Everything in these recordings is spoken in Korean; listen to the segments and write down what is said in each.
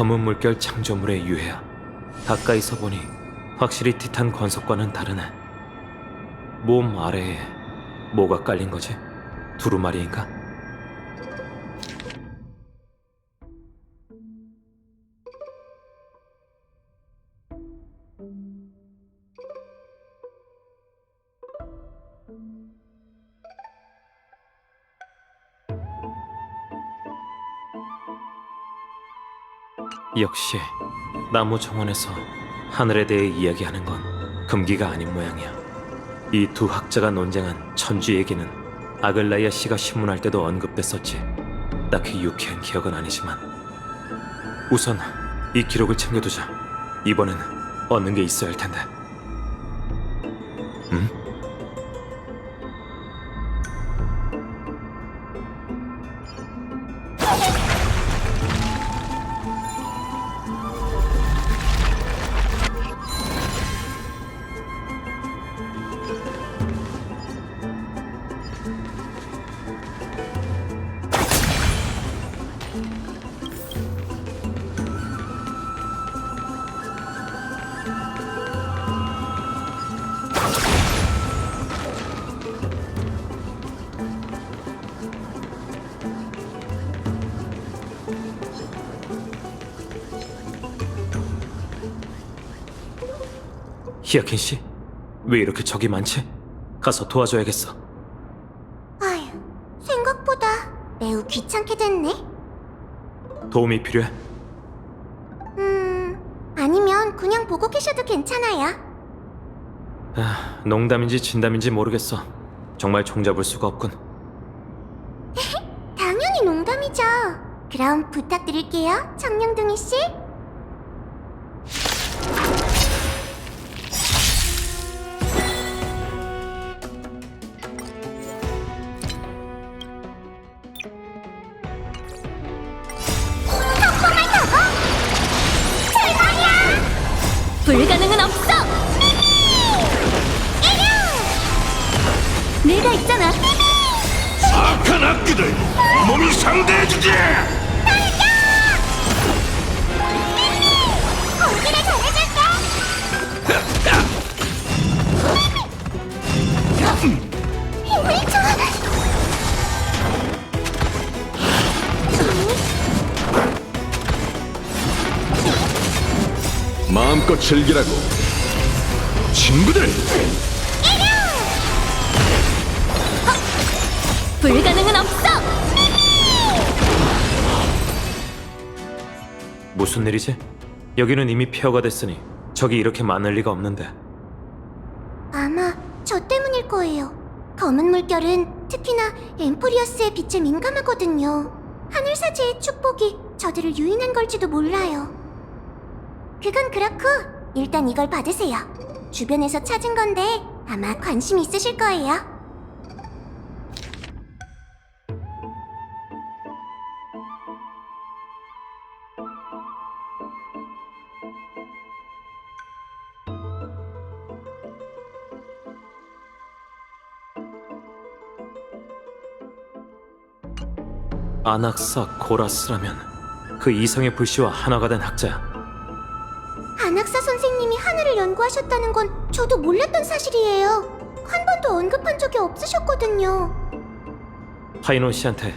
검은 물결 창조물의 유해야. 가까이서 보니 확실히 티탄 권석과는 다르네. 몸 아래에 뭐가 깔린 거지? 두루마리인가? 역시 나무 정원에서 하늘에 대해 이야기하는 건 금기가 아닌 모양이야. 이 두 학자가 논쟁한 천주 얘기는 아글라이아 씨가 신문할 때도 언급됐었지. 딱히 유쾌한 기억은 아니지만 우선 이 기록을 챙겨두자. 이번엔 얻는 게 있어야 할 텐데. 응? 히아킨 씨, 왜 이렇게 적이 많지? 가서 도와줘야겠어. 아휴, 생각보다 매우 귀찮게 됐네. 도움이 필요해? 아니면 그냥 보고 계셔도 괜찮아요. 농담인지 진담인지 모르겠어. 정말 종잡을 수가 없군. 당연히 농담이죠. 그럼 부탁드릴게요, 정령둥이 씨. 불가능은 없어! 내가 있잖아! 악한 악기들 몸이 상대해주지. 고기를 전해줄게. 힘을 줘. 마음껏 즐기라고 친구들. 불가능은 없어! 무슨 일이지? 여기는 이미 폐허가 됐으니 적이 이렇게 많을 리가 없는데. 아마 저 때문일 거예요. 검은 물결은 특히나 엠포리어스의 빛에 민감하거든요. 하늘사지의 축복이 저들을 유인한 걸지도 몰라요. 그건 그렇고 일단 이걸 받으세요. 주변에서 찾은 건데 아마 관심 있으실 거예요. 아낙사 고라스라면 그 이성의 불씨와 하나가 된 학자야. 안학사 선생님이 하늘을 연구하셨다는 건 저도 몰랐던 사실이에요. 한 번도 언급한 적이 없으셨거든요. 파이노 씨한테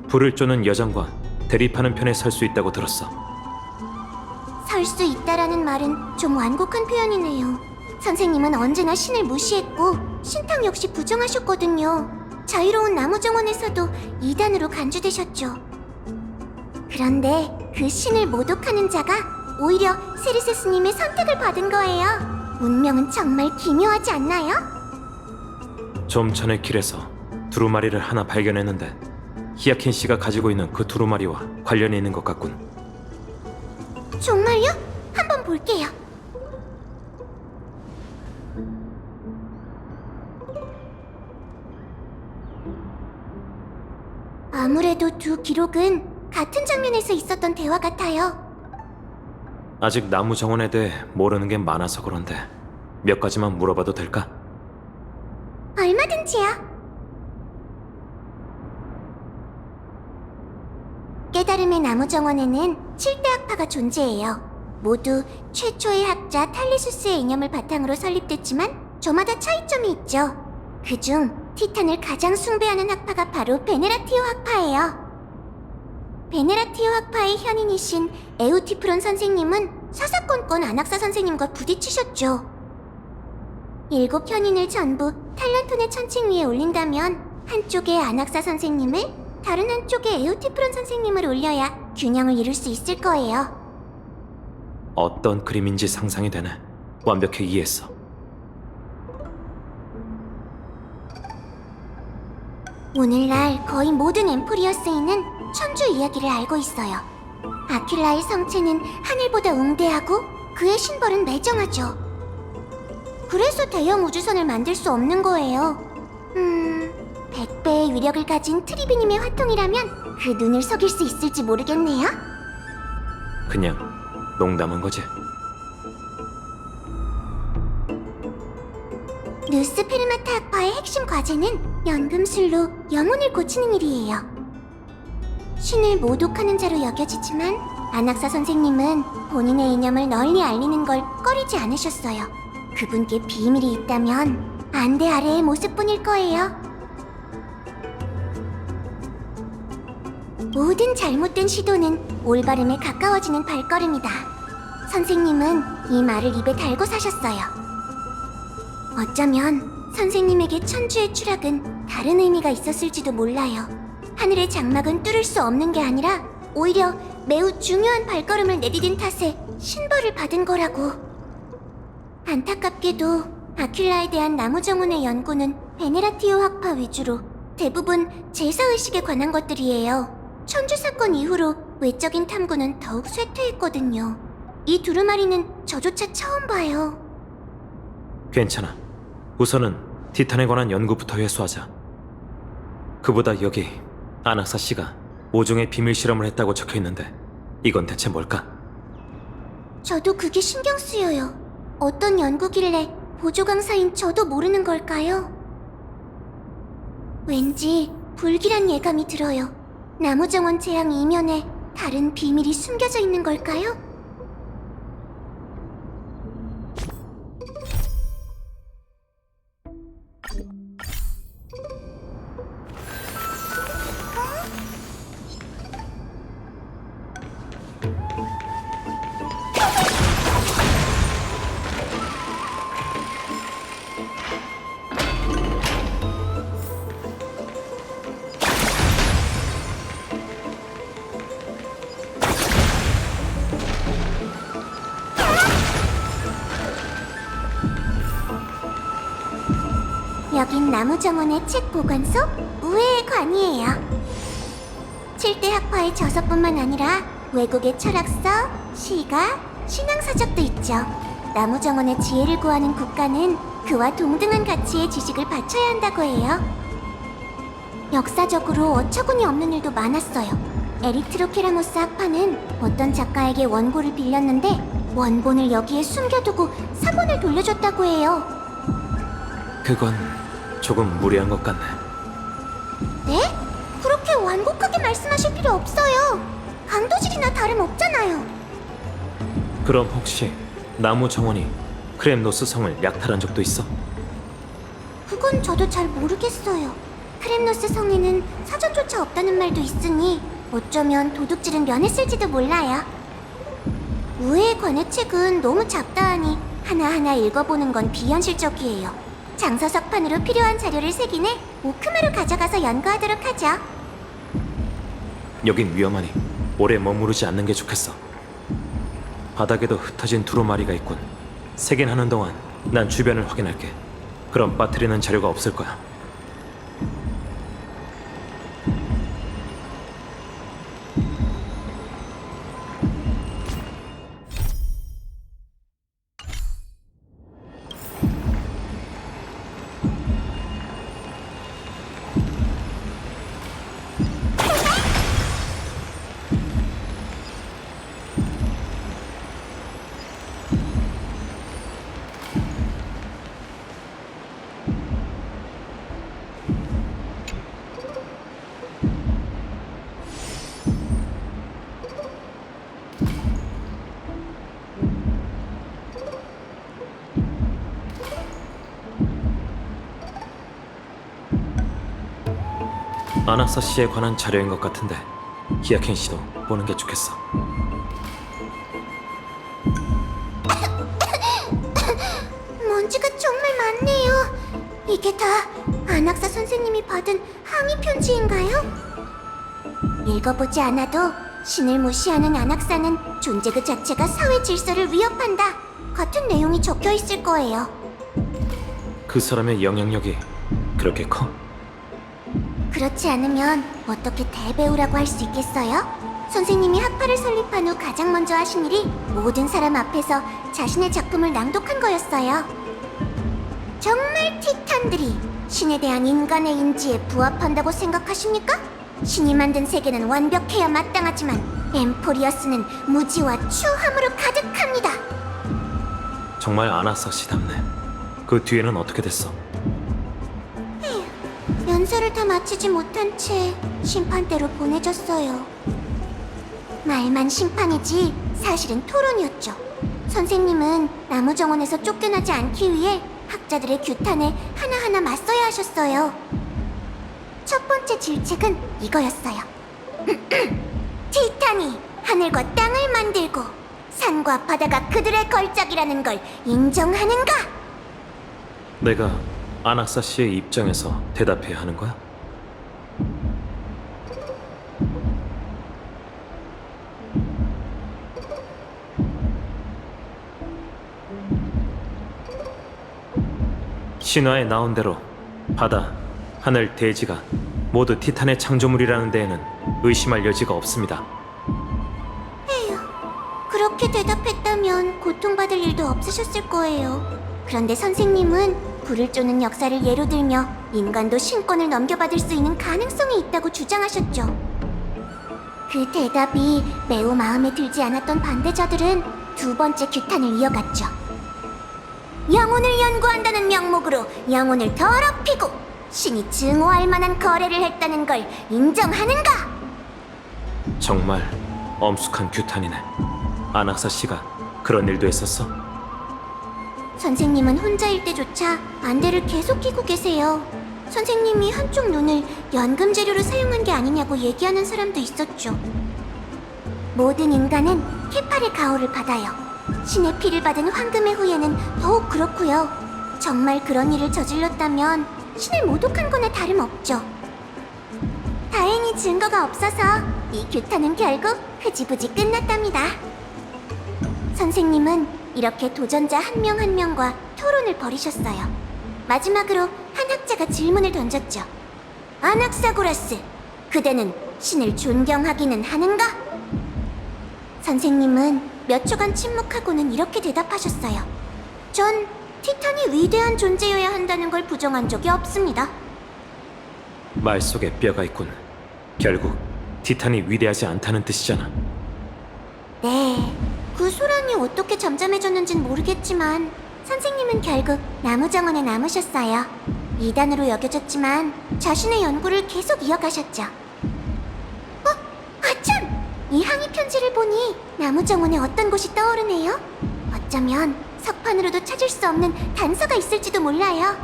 불을 쪼는 여정과 대립하는 편에 설 수 있다고 들었어. 설 수 있다라는 말은 좀 완곡한 표현이네요. 선생님은 언제나 신을 무시했고 신탕 역시 부정하셨거든요. 자유로운 나무 정원에서도 이단으로 간주되셨죠. 그런데 그 신을 모독하는 자가 오히려 세리스 스님의 선택을 받은 거예요. 운명은 정말 기묘하지 않나요? 좀 전에 길에서 두루마리를 하나 발견했는데 히아킨 씨가 가지고 있는 그 두루마리와 관련이 있는 것 같군. 정말요? 한번 볼게요. 아무래도 두 기록은 같은 장면에서 있었던 대화 같아요. 아직 나무 정원에 대해 모르는 게 많아서 그런데 몇 가지만 물어봐도 될까? 얼마든지요. 깨달음의 나무 정원에는 7대 학파가 존재해요. 모두 최초의 학자 탈리수스의 이념을 바탕으로 설립됐지만 저마다 차이점이 있죠. 그중 티탄을 가장 숭배하는 학파가 바로 베네라티오 학파예요. 베네라티오 학파의 현인이신 에우티프론 선생님은 사사건건 안악사 선생님과 부딪히셨죠. 7 현인을 전부 탈런톤의 천칭 위에 올린다면 한쪽에 안악사 선생님을, 다른 한쪽에 에우티프론 선생님을 올려야 균형을 이룰 수 있을 거예요. 어떤 그림인지 상상이 되네. 완벽히 이해했어. 오늘날 거의 모든 엠포리어스인은 천주 이야기를 알고 있어요. 아킬라의 성체는 하늘보다 웅대하고 그의 신벌은 매정하죠. 그래서 대형 우주선을 만들 수 없는 거예요. 100배의 위력을 가진 트리비님의 화통이라면 그 눈을 속일 수 있을지 모르겠네요. 그냥 농담한 거지. 누스페르마타 학파의 핵심 과제는 연금술로 영혼을 고치는 일이에요. 신을 모독하는 자로 여겨지지만 안악사 선생님은 본인의 이념을 널리 알리는 걸 꺼리지 않으셨어요. 그분께 비밀이 있다면 안대 아래의 모습뿐일 거예요. 모든 잘못된 시도는 올바름에 가까워지는 발걸음이다. 선생님은 이 말을 입에 달고 사셨어요. 어쩌면 선생님에게 천주의 추락은 다른 의미가 있었을지도 몰라요. 하늘의 장막은 뚫을 수 없는 게 아니라 오히려 매우 중요한 발걸음을 내디딘 탓에 신벌을 받은 거라고. 안타깝게도 아킬라에 대한 나무정원의 연구는 베네라티오 학파 위주로 대부분 제사의식에 관한 것들이에요. 천주 사건 이후로 외적인 탐구는 더욱 쇠퇴했거든요. 이 두루마리는 저조차 처음 봐요. 괜찮아. 우선은 티탄에 관한 연구부터 회수하자. 그보다 여기 안악사 씨가 5종의 비밀 실험을 했다고 적혀있는데 이건 대체 뭘까? 저도 그게 신경 쓰여요. 어떤 연구길래 보조 강사인 저도 모르는 걸까요? 왠지 불길한 예감이 들어요. 나무정원 재앙 이면에 다른 비밀이 숨겨져 있는 걸까요? 여긴 나무정원의 책 보관소 우회의 관이에요. 7대 학파의 저서뿐만 아니라 외국의 철학서, 시가, 신앙서적도 있죠. 나무정원의 지혜를 구하는 국가는 그와 동등한 가치의 지식을 바쳐야 한다고 해요. 역사적으로 어처구니 없는 일도 많았어요. 에리트로케라모스 학파는 어떤 작가에게 원고를 빌렸는데 원본을 여기에 숨겨두고 사본을 돌려줬다고 해요. 그건 조금 무리한 것 같네. 네? 그렇게 완곡하게 말씀하실 필요 없어요. 강도질이나 다름없잖아요. 그럼 혹시 나무 정원이 크렘노스 성을 약탈한 적도 있어? 그건 저도 잘 모르겠어요. 크렘노스 성에는 사전조차 없다는 말도 있으니 어쩌면 도둑질은 면했을지도 몰라요. 우회에 관한 책은 너무 작다 하니 하나하나 읽어보는 건 비현실적이에요. 장서석판으로 필요한 자료를 새기네 오크마로 가져가서 연구하도록 하죠. 여긴 위험하니 오래 머무르지 않는 게 좋겠어. 바닥에도 흩어진 두루마리가 있군. 세긴 하는 동안 난 주변을 확인할게. 그럼 빠뜨리는 자료가 없을 거야. 아나사 씨에 관한 자료인 것 같은데 히아켄 씨도 보는 게 좋겠어. 먼지가 정말 많네요. 이게 다 안학사 선생님이 받은 항의 편지인가요? 읽어보지 않아도 신을 무시하는 안학사는 존재 그 자체가 사회 질서를 위협한다 같은 내용이 적혀 있을 거예요. 그 사람의 영향력이 그렇게 커? 그렇지 않으면 어떻게 대배우라고 할 수 있겠어요? 선생님이 학파를 설립한 후 가장 먼저 하신 일이 모든 사람 앞에서 자신의 작품을 낭독한 거였어요. 정말 티탄들이 신에 대한 인간의 인지에 부합한다고 생각하십니까? 신이 만든 세계는 완벽해야 마땅하지만 엠포리어스는 무지와 추함으로 가득합니다. 정말 아나사 씨답네. 그 뒤에는 어떻게 됐어? 연설을 다 마치지 못한 채 심판대로 보내졌어요. 말만 심판이지 사실은 토론이었죠. 선생님은 나무정원에서 쫓겨나지 않기 위해 학자들의 규탄에 하나하나 맞서야 하셨어요. 첫 번째 질책은 이거였어요. 티탄이 하늘과 땅을 만들고 산과 바다가 그들의 걸작이라는 걸 인정하는가? 내가 아나사 씨의 입장에서 대답해야 하는 거야? 신화에 나온 대로 바다, 하늘, 대지가 모두 티탄의 창조물이라는 데에는 의심할 여지가 없습니다. 그렇게 대답했다면 고통받을 일도 없으셨을 거예요. 그런데 선생님은 불을 쪼는 역사를 예로 들며 인간도 신권을 넘겨받을 수 있는 가능성이 있다고 주장하셨죠. 그 대답이 매우 마음에 들지 않았던 반대자들은 두 번째 규탄을 이어갔죠. 영혼을 연구한다는 명목으로 영혼을 더럽히고 신이 증오할 만한 거래를 했다는 걸 인정하는가? 정말 엄숙한 규탄이네. 아나사 씨가 그런 일도 했었어? 선생님은 혼자일 때조차 안대를 계속 끼고 계세요. 선생님이 한쪽 눈을 연금 재료로 사용한 게 아니냐고 얘기하는 사람도 있었죠. 모든 인간은 케팔의 가호를 받아요. 신의 피를 받은 황금의 후예는 더욱 그렇고요. 정말 그런 일을 저질렀다면 신을 모독한 거나 다름없죠. 다행히 증거가 없어서 이 규탄은 결국 흐지부지 끝났답니다. 선생님은 이렇게 도전자 한 명 한 명과 토론을 벌이셨어요. 마지막으로 한 학자가 질문을 던졌죠. 아낙사고라스, 그대는 신을 존경하기는 하는가? 선생님은 몇 초간 침묵하고는 이렇게 대답하셨어요. 전 티탄이 위대한 존재여야 한다는 걸 부정한 적이 없습니다. 말 속에 뼈가 있군. 결국 티탄이 위대하지 않다는 뜻이잖아. 네, 그 소란이 어떻게 잠잠해졌는진 모르겠지만 선생님은 결국 나무정원에 남으셨어요. 이단으로 여겨졌지만 자신의 연구를 계속 이어가셨죠. 아참! 이 항의 편지를 보니 나무정원에 어떤 곳이 떠오르네요. 어쩌면 석판으로도 찾을 수 없는 단서가 있을지도 몰라요.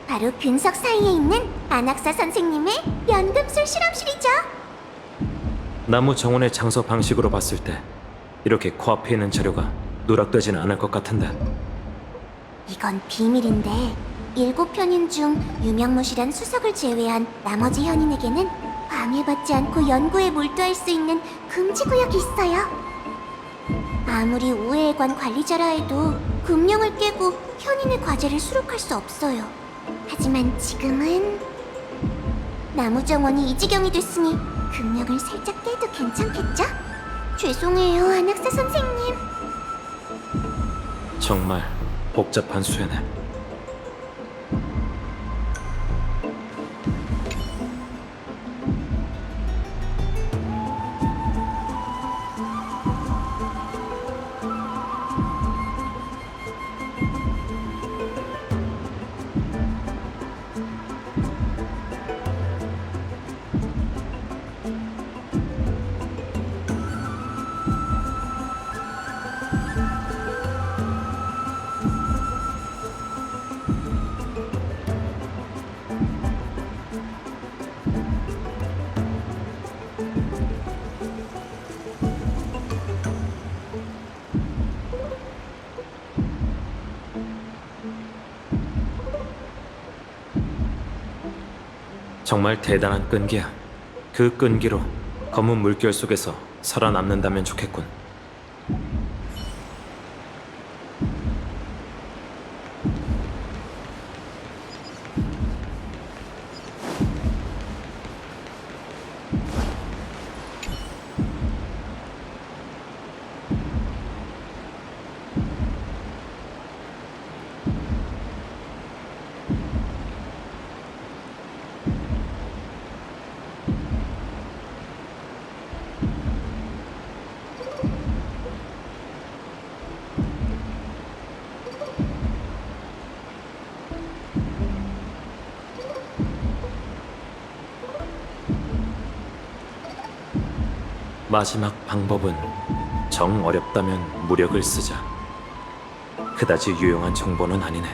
바로 근석 사이에 있는 안학사 선생님의 연금술 실험실이죠. 나무 정원의 장소 방식으로 봤을 때 이렇게 코앞에 있는 자료가 누락되지는 않을 것 같은데. 이건 비밀인데 7편인 중 유명무실한 수석을 제외한 나머지 현인에게는 방해받지 않고 연구에 몰두할 수 있는 금지구역이 있어요. 아무리 우회에 관 관리자라 해도 금령을 깨고 현인의 과제를 수록할 수 없어요. 하지만 지금은 나무정원이 이 지경이 됐으니 금령을 살짝 깨도 괜찮겠죠? 죄송해요, 안학사 선생님. 정말 복잡한 수혜네. 정말 대단한 끈기야. 그 끈기로 검은 물결 속에서 살아남는다면 좋겠군. 마지막 방법은 정 어렵다면 무력을 쓰자. 그다지 유용한 정보는 아니네.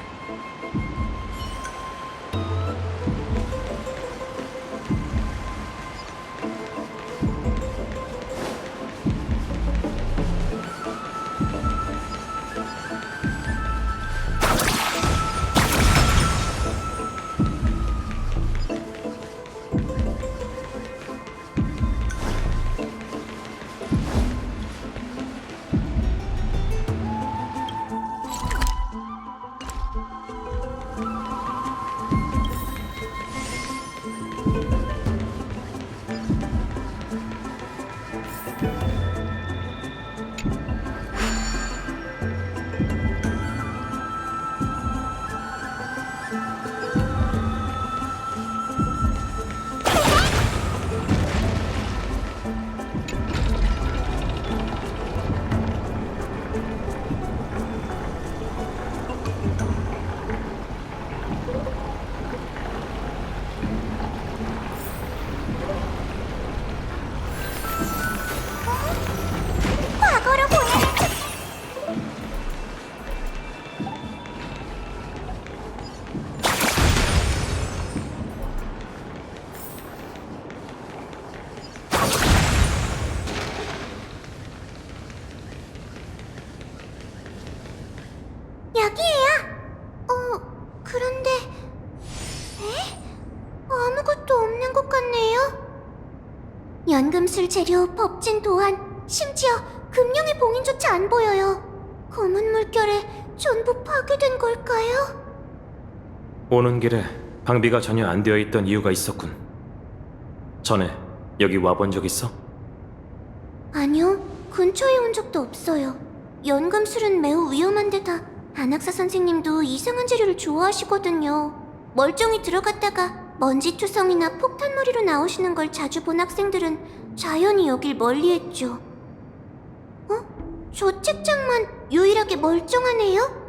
과거로 보내는 여기에요. 그런데 아무것도 없는 것 같네요. 연금술 재료, 법진 도안, 심지어 금룡의 봉인조차 안 보여요. 검은 물결에 전부 파괴된 걸까요? 오는 길에 방비가 전혀 안 되어 있던 이유가 있었군. 전에 여기 와본 적 있어? 아니요, 근처에 온 적도 없어요. 연금술은 매우 위험한 데다 안학사 선생님도 이상한 재료를 좋아하시거든요. 멀쩡히 들어갔다가 먼지투성이나 폭탄머리로 나오시는 걸 자주 본 학생들은 자연히 여길 멀리했죠. 저 책장만 유일하게 멀쩡하네요?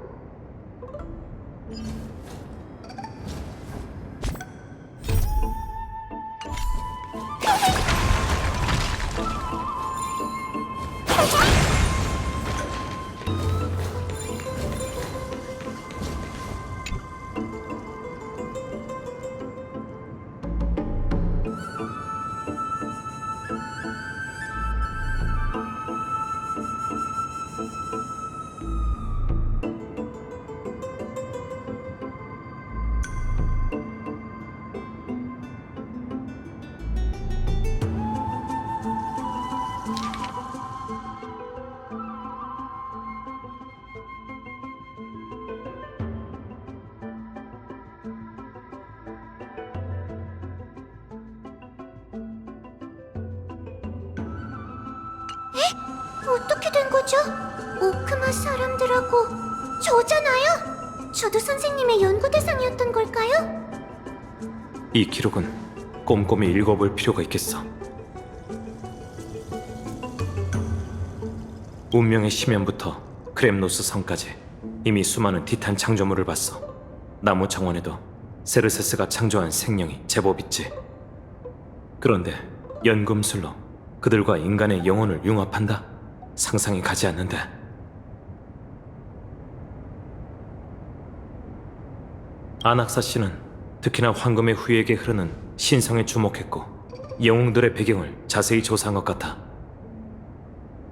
어떻게 된 거죠? 오크마 사람들하고 저잖아요? 저도 선생님의 연구 대상이었던 걸까요? 이 기록은 꼼꼼히 읽어볼 필요가 있겠어. 운명의 심연부터 크렘노스 성까지 이미 수많은 티탄 창조물을 봤어. 나무 정원에도 세르세스가 창조한 생명이 제법 있지. 그런데 연금술로 그들과 인간의 영혼을 융합한다? 상상이 가지 않는데. 안학사 씨는 특히나 황금의 후예에게 흐르는 신성에 주목했고 영웅들의 배경을 자세히 조사한 것 같아.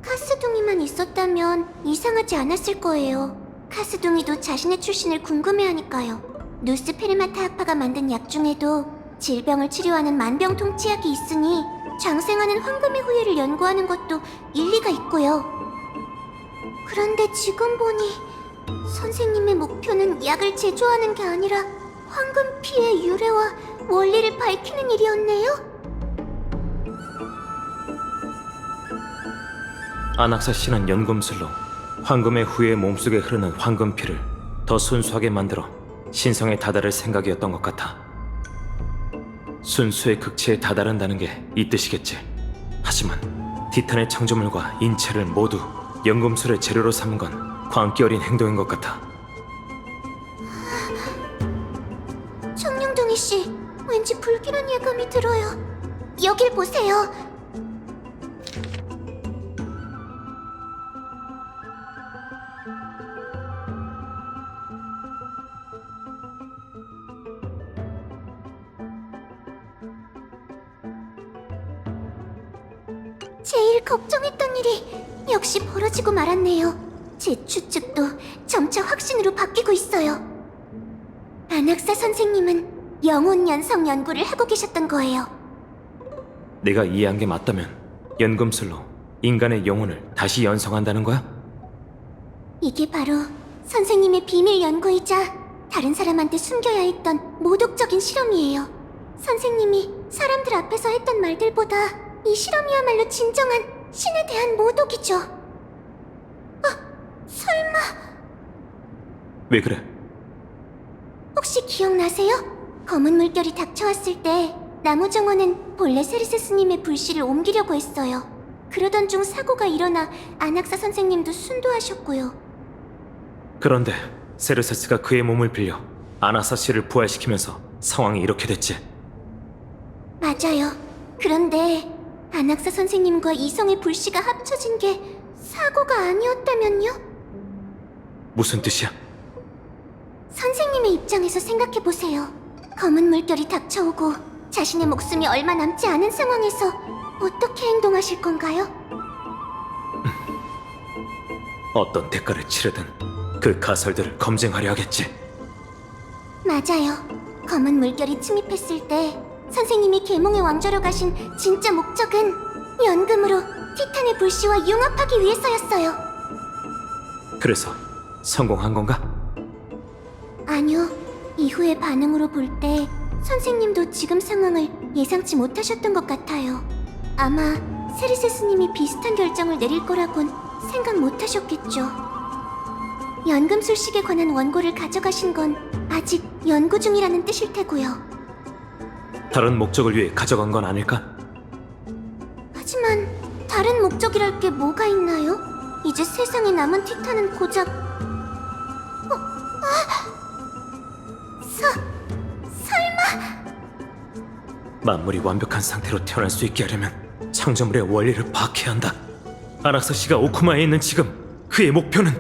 카스둥이만 있었다면 이상하지 않았을 거예요. 카스둥이도 자신의 출신을 궁금해하니까요. 누스페르마타 학파가 만든 약 중에도 질병을 치료하는 만병통치약이 있으니 장생하는 황금의 후예를 연구하는 것도 일리가 있고요. 그런데 지금 보니 선생님의 목표는 약을 제조하는 게 아니라 황금 피의 유래와 원리를 밝히는 일이었네요. 안악사 씨는 연금술로 황금의 후예의 몸속에 흐르는 황금 피를 더 순수하게 만들어 신성에 다다를 생각이었던 것 같아. 순수의 극치에 다다른다는 게 이 뜻이겠지. 하지만 티탄의 창조물과 인체를 모두 연금술의 재료로 삼은 건 광기 어린 행동인 것 같아. 청룡둥이 씨, 왠지 불길한 예감이 들어요. 여길 보세요. 제일 걱정했던 일이 역시 벌어지고 말았네요. 제 추측도 점차 확신으로 바뀌고 있어요. 안악사 선생님은 영혼 연성 연구를 하고 계셨던 거예요. 내가 이해한 게 맞다면 연금술로 인간의 영혼을 다시 연성한다는 거야? 이게 바로 선생님의 비밀 연구이자 다른 사람한테 숨겨야 했던 모독적인 실험이에요. 선생님이 사람들 앞에서 했던 말들보다 이 실험이야말로 진정한 신에 대한 모독이죠. 설마 왜 그래? 혹시 기억나세요? 검은 물결이 닥쳐왔을 때 나무 정원은 본래 세르세스님의 불씨를 옮기려고 했어요. 그러던 중 사고가 일어나 안악사 선생님도 순도하셨고요. 그런데 세르세스가 그의 몸을 빌려 아나사 씨를 부활시키면서 상황이 이렇게 됐지. 맞아요. 그런데 안악사 선생님과 이성의 불씨가 합쳐진 게 사고가 아니었다면요? 무슨 뜻이야? 선생님의 입장에서 생각해보세요. 검은 물결이 닥쳐오고 자신의 목숨이 얼마 남지 않은 상황에서 어떻게 행동하실 건가요? 어떤 대가를 치르든 그 가설들을 검증하려 하겠지. 맞아요. 검은 물결이 침입했을 때 선생님이 계몽의 왕좌로 가신 진짜 목적은 연금으로 티탄의 불씨와 융합하기 위해서였어요. 그래서 성공한 건가? 아니요. 이후의 반응으로 볼 때 선생님도 지금 상황을 예상치 못하셨던 것 같아요. 아마 세르세스님이 비슷한 결정을 내릴 거라곤 생각 못하셨겠죠. 연금술식에 관한 원고를 가져가신 건 아직 연구 중이라는 뜻일 테고요. 다른 목적을 위해 가져간 건 아닐까? 하지만 다른 목적이랄 게 뭐가 있나요? 이제 세상에 남은 티탄은 고작 설마 만물이 완벽한 상태로 태어날 수 있게 하려면 창조물의 원리를 파악해야 한다. 아낙사 씨가 오쿠마에 있는 지금 그의 목표는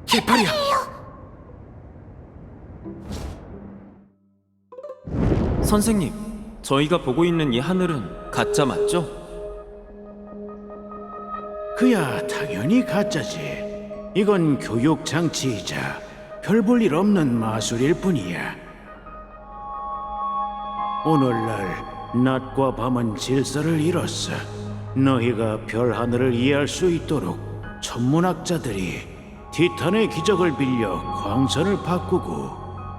개팔이야. 선생님, 저희가 보고 있는 이 하늘은 가짜 맞죠? 그야 당연히 가짜지. 이건 교육 장치이자 별 볼 일 없는 마술일 뿐이야. 오늘날 낮과 밤은 질서를 잃었어. 너희가 별 하늘을 이해할 수 있도록 천문학자들이 티탄의 기적을 빌려 광선을 바꾸고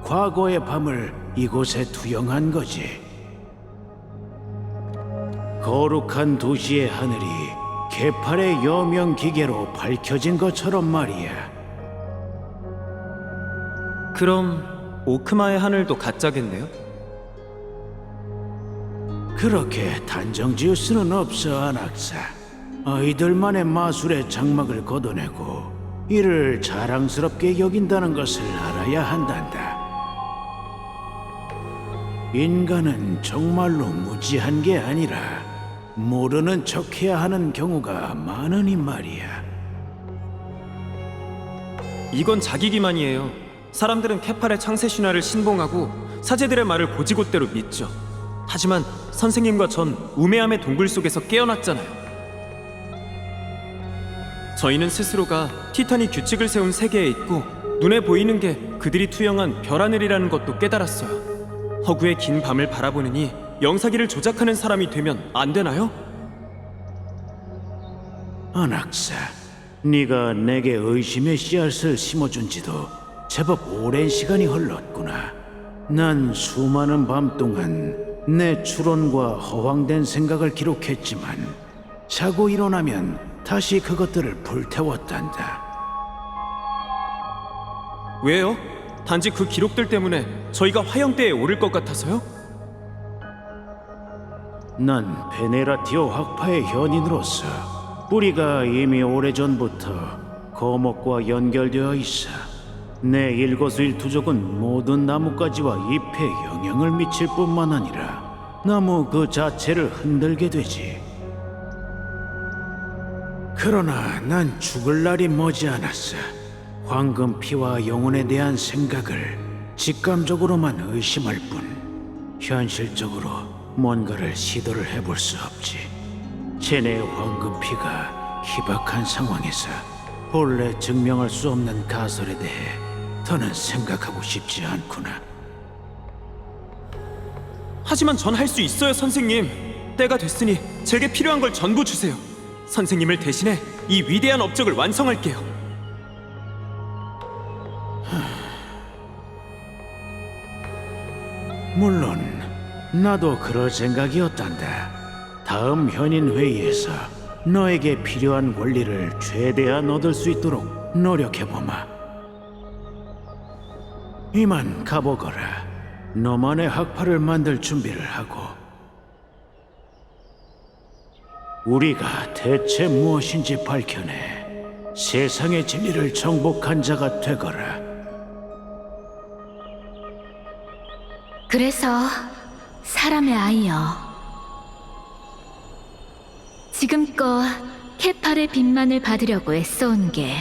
과거의 밤을 이곳에 투영한 거지. 거룩한 도시의 하늘이 개팔의 여명 기계로 밝혀진 것처럼 말이야. 그럼 오크마의 하늘도 가짜겠네요? 그렇게 단정 지을 수는 없어, 안악사. 아이들만의 마술의 장막을 걷어내고 이를 자랑스럽게 여긴다는 것을 알아야 한단다. 인간은 정말로 무지한 게 아니라 모르는 척해야 하는 경우가 많으니 말이야. 이건 자기 기만이에요. 사람들은 케팔의 창세 신화를 신봉하고 사제들의 말을 고지곳대로 믿죠. 하지만 선생님과 전 우매함의 동굴 속에서 깨어났잖아요. 저희는 스스로가 티탄이 규칙을 세운 세계에 있고 눈에 보이는 게 그들이 투영한 별하늘이라는 것도 깨달았어요. 허구의 긴 밤을 바라보느니 영사기를 조작하는 사람이 되면 안 되나요? 안악사, 네가 내게 의심의 씨앗을 심어준 지도 제법 오랜 시간이 흘렀구나. 난 수많은 밤 동안 내 추론과 허황된 생각을 기록했지만 자고 일어나면 다시 그것들을 불태웠단다. 왜요? 단지 그 기록들 때문에 저희가 화영대에 오를 것 같아서요? 난 베네라티오 학파의 현인으로서 뿌리가 이미 오래전부터 거목과 연결되어 있어 내 일거수일투족은 모든 나뭇가지와 잎에 영향을 미칠 뿐만 아니라 나무 그 자체를 흔들게 되지. 그러나 난 죽을 날이 머지않았어. 황금피와 영혼에 대한 생각을 직감적으로만 의심할 뿐 현실적으로 뭔가를 시도를 해볼 수 없지. 쟤네의 황금피가 희박한 상황에서 본래 증명할 수 없는 가설에 대해 더는 생각하고 싶지 않구나. 하지만 전 할 수 있어요, 선생님. 때가 됐으니 제게 필요한 걸 전부 주세요. 선생님을 대신해 이 위대한 업적을 완성할게요. 물론 나도 그럴 생각이었단다. 다음 현인 회의에서 너에게 필요한 권리를 최대한 얻을 수 있도록 노력해보마. 이만 가보거라. 너만의 학파를 만들 준비를 하고. 우리가 대체 무엇인지 밝혀내 세상의 진리를 정복한 자가 되거라. 그래서 사람의 아이여, 지금껏 케팔의 빛만을 받으려고 애써온 게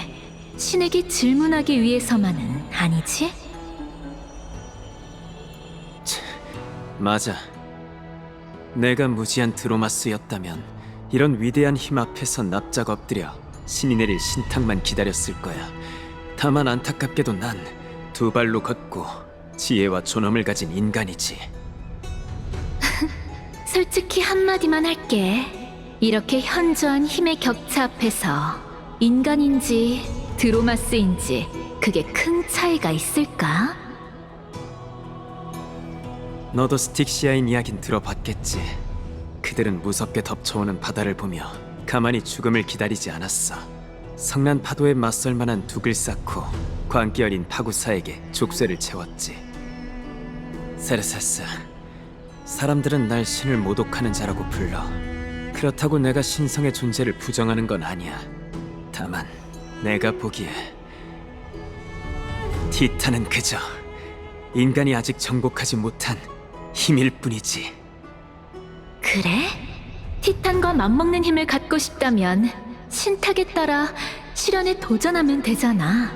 신에게 질문하기 위해서만은 아니지? 맞아. 내가 무지한 드로마스였다면 이런 위대한 힘 앞에서 납작 엎드려 신이 내릴 신탁만 기다렸을 거야. 다만 안타깝게도 난 두 발로 걷고 지혜와 존엄을 가진 인간이지. 솔직히 한마디만 할게. 이렇게 현저한 힘의 격차 앞에서 인간인지 드로마스인지 그게 큰 차이가 있을까? 너도 스틱시아인 이야긴 들어봤겠지. 그들은 무섭게 덮쳐오는 바다를 보며 가만히 죽음을 기다리지 않았어. 성난 파도에 맞설 만한 둑을 쌓고 광기 어린 파구사에게 족쇄를 채웠지. 세르세스, 사람들은 날 신을 모독하는 자라고 불러. 그렇다고 내가 신성의 존재를 부정하는 건 아니야. 다만 내가 보기에 티탄은 그저 인간이 아직 정복하지 못한 힘일 뿐이지. 그래? 티탄과 맞먹는 힘을 갖고 싶다면 신탁에 따라 실현에 도전하면 되잖아.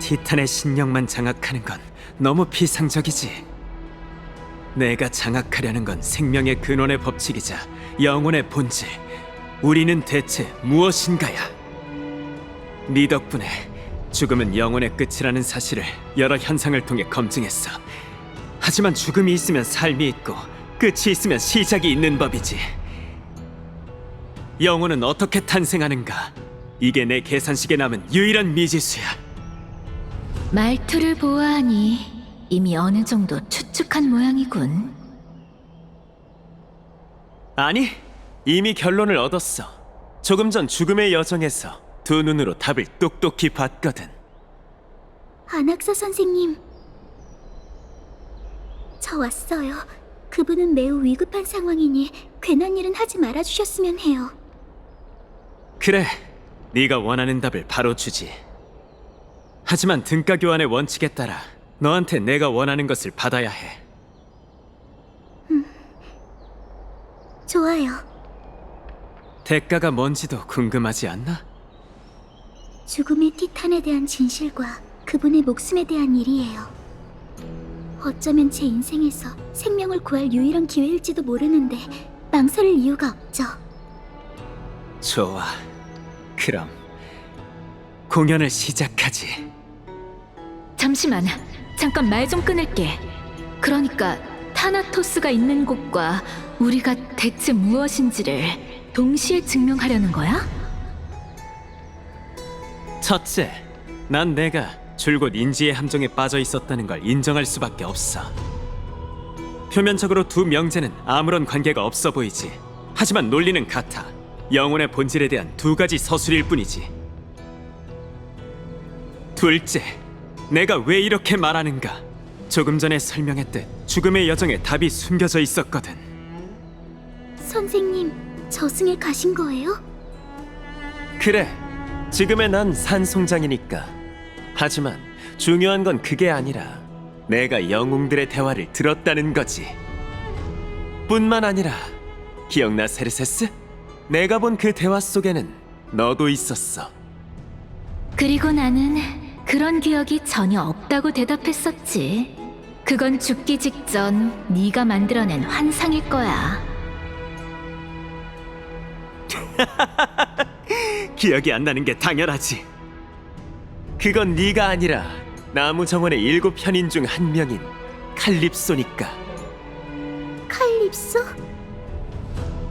티탄의 신령만 장악하는 건 너무 피상적이지. 내가 장악하려는 건 생명의 근원의 법칙이자 영혼의 본질. 우리는 대체 무엇인가야? 네 덕분에 죽음은 영혼의 끝이라는 사실을 여러 현상을 통해 검증했어. 하지만 죽음이 있으면 삶이 있고 끝이 있으면 시작이 있는 법이지. 영혼은 어떻게 탄생하는가? 이게 내 계산식에 남은 유일한 미지수야. 말투를 보아하니 이미 어느 정도 추측한 모양이군. 아니, 이미 결론을 얻었어. 조금 전 죽음의 여정에서 두 눈으로 답을 똑똑히 봤거든. 안학사 선생님, 저 왔어요. 그분은 매우 위급한 상황이니 괜한 일은 하지 말아주셨으면 해요. 그래, 네가 원하는 답을 바로 주지. 하지만 등가 교환의 원칙에 따라 너한테 내가 원하는 것을 받아야 해. 좋아요. 대가가 뭔지도 궁금하지 않나? 죽음의 티탄에 대한 진실과 그분의 목숨에 대한 일이에요. 어쩌면 제 인생에서 생명을 구할 유일한 기회일지도 모르는데 망설일 이유가 없죠. 좋아. 그럼 공연을 시작하지. 잠시만, 잠깐 말 좀 끊을게. 그러니까 타나토스가 있는 곳과 우리가 대체 무엇인지를 동시에 증명하려는 거야? 첫째, 난 내가 줄곧 인지의 함정에 빠져 있었다는 걸 인정할 수밖에 없어. 표면적으로 두 명제는 아무런 관계가 없어 보이지. 하지만 논리는 같아. 영혼의 본질에 대한 두 가지 서술일 뿐이지. 둘째, 내가 왜 이렇게 말하는가? 조금 전에 설명했듯 죽음의 여정에 답이 숨겨져 있었거든. 선생님, 저승에 가신 거예요? 그래, 지금의 난 산송장이니까. 하지만 중요한 건 그게 아니라 내가 영웅들의 대화를 들었다는 거지. 뿐만 아니라 기억나, 세르세스? 내가 본 그 대화 속에는 너도 있었어. 그리고 나는 그런 기억이 전혀 없다고 대답했었지. 그건 죽기 직전 네가 만들어낸 환상일 거야. 기억이 안 나는 게 당연하지. 그건 네가 아니라 나무 정원의 7편인 중 한 명인 칼립소니까. 칼립소?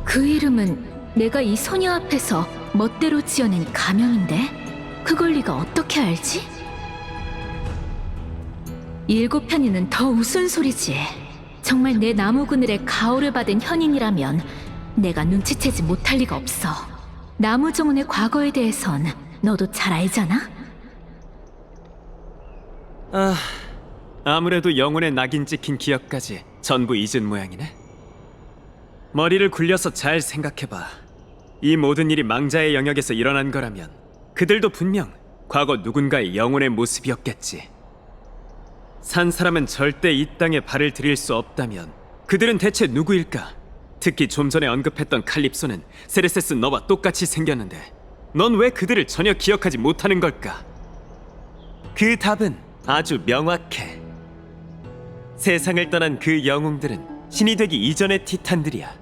그 이름은 내가 이 소녀 앞에서 멋대로 지어낸 가명인데 그걸 네가 어떻게 알지? 7편이는 더 우스운 소리지. 정말 내 나무 그늘에 가호를 받은 현인이라면 내가 눈치채지 못할 리가 없어. 나무 정원의 과거에 대해선 너도 잘 알잖아? 아무래도 영혼의 낙인 찍힌 기억까지 전부 잊은 모양이네. 머리를 굴려서 잘 생각해봐. 이 모든 일이 망자의 영역에서 일어난 거라면 그들도 분명 과거 누군가의 영혼의 모습이었겠지. 산 사람은 절대 이 땅에 발을 들일 수 없다면 그들은 대체 누구일까? 특히 좀 전에 언급했던 칼립소는 세르세스 너와 똑같이 생겼는데 넌 왜 그들을 전혀 기억하지 못하는 걸까? 그 답은 아주 명확해. 세상을 떠난 그 영웅들은 신이 되기 이전의 티탄들이야.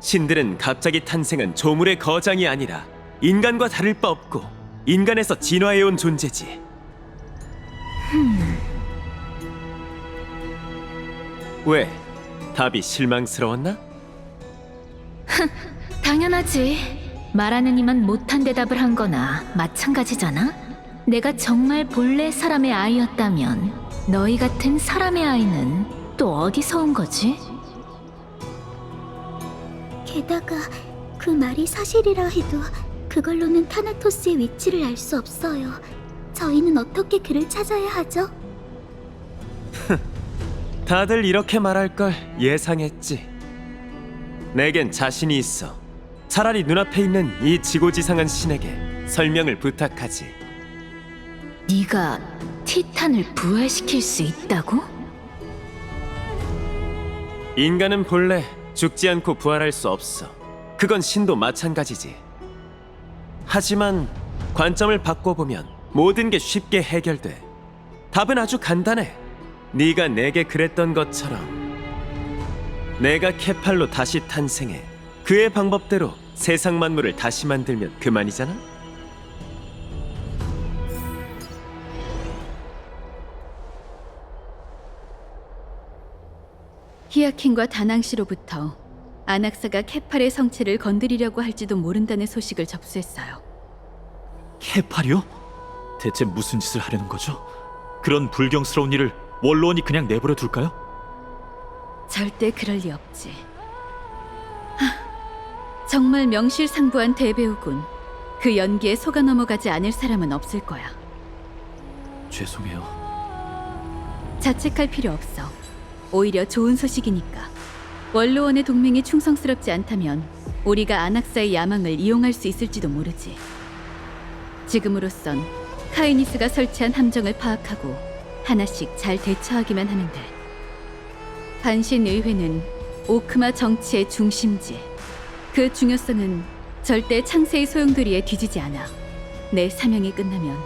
신들은 갑자기 탄생한 조물의 거장이 아니라 인간과 다를 바 없고 인간에서 진화해온 존재지. 왜? 답이 실망스러웠나? 당연하지. 말하는 이만 못한 대답을 한 거나 마찬가지잖아. 내가 정말 본래 사람의 아이였다면 너희 같은 사람의 아이는 또 어디서 온 거지? 게다가 그 말이 사실이라 해도 그걸로는 타나토스의 위치를 알 수 없어요. 저희는 어떻게 그를 찾아야 하죠? 다들 이렇게 말할 걸 예상했지. 내겐 자신이 있어. 차라리 눈앞에 있는 이 지고지상한 신에게 설명을 부탁하지. 네가 티탄을 부활시킬 수 있다고? 인간은 본래 죽지 않고 부활할 수 없어. 그건 신도 마찬가지지. 하지만 관점을 바꿔보면 모든 게 쉽게 해결돼. 답은 아주 간단해. 네가 내게 그랬던 것처럼 내가 케팔로 다시 탄생해 그의 방법대로 세상 만물을 다시 만들면 그만이잖아? 히아킨과 다낭시로부터 아낙사가 케팔의 성체를 건드리려고 할지도 모른다는 소식을 접수했어요. 케팔이요? 대체 무슨 짓을 하려는 거죠? 그런 불경스러운 일을 원로원이 그냥 내버려 둘까요? 절대 그럴 리 없지. 정말 명실상부한 대배우군. 그 연기에 속아 넘어가지 않을 사람은 없을 거야. 죄송해요. 자책할 필요 없어. 오히려 좋은 소식이니까. 원로원의 동맹이 충성스럽지 않다면 우리가 아낙사의 야망을 이용할 수 있을지도 모르지. 지금으로선 카이니스가 설치한 함정을 파악하고 하나씩 잘 대처하기만 하면 돼. 반신의회는 오크마 정치의 중심지. 그 중요성은 절대 창세의 소용돌이에 뒤지지 않아. 내 사명이 끝나면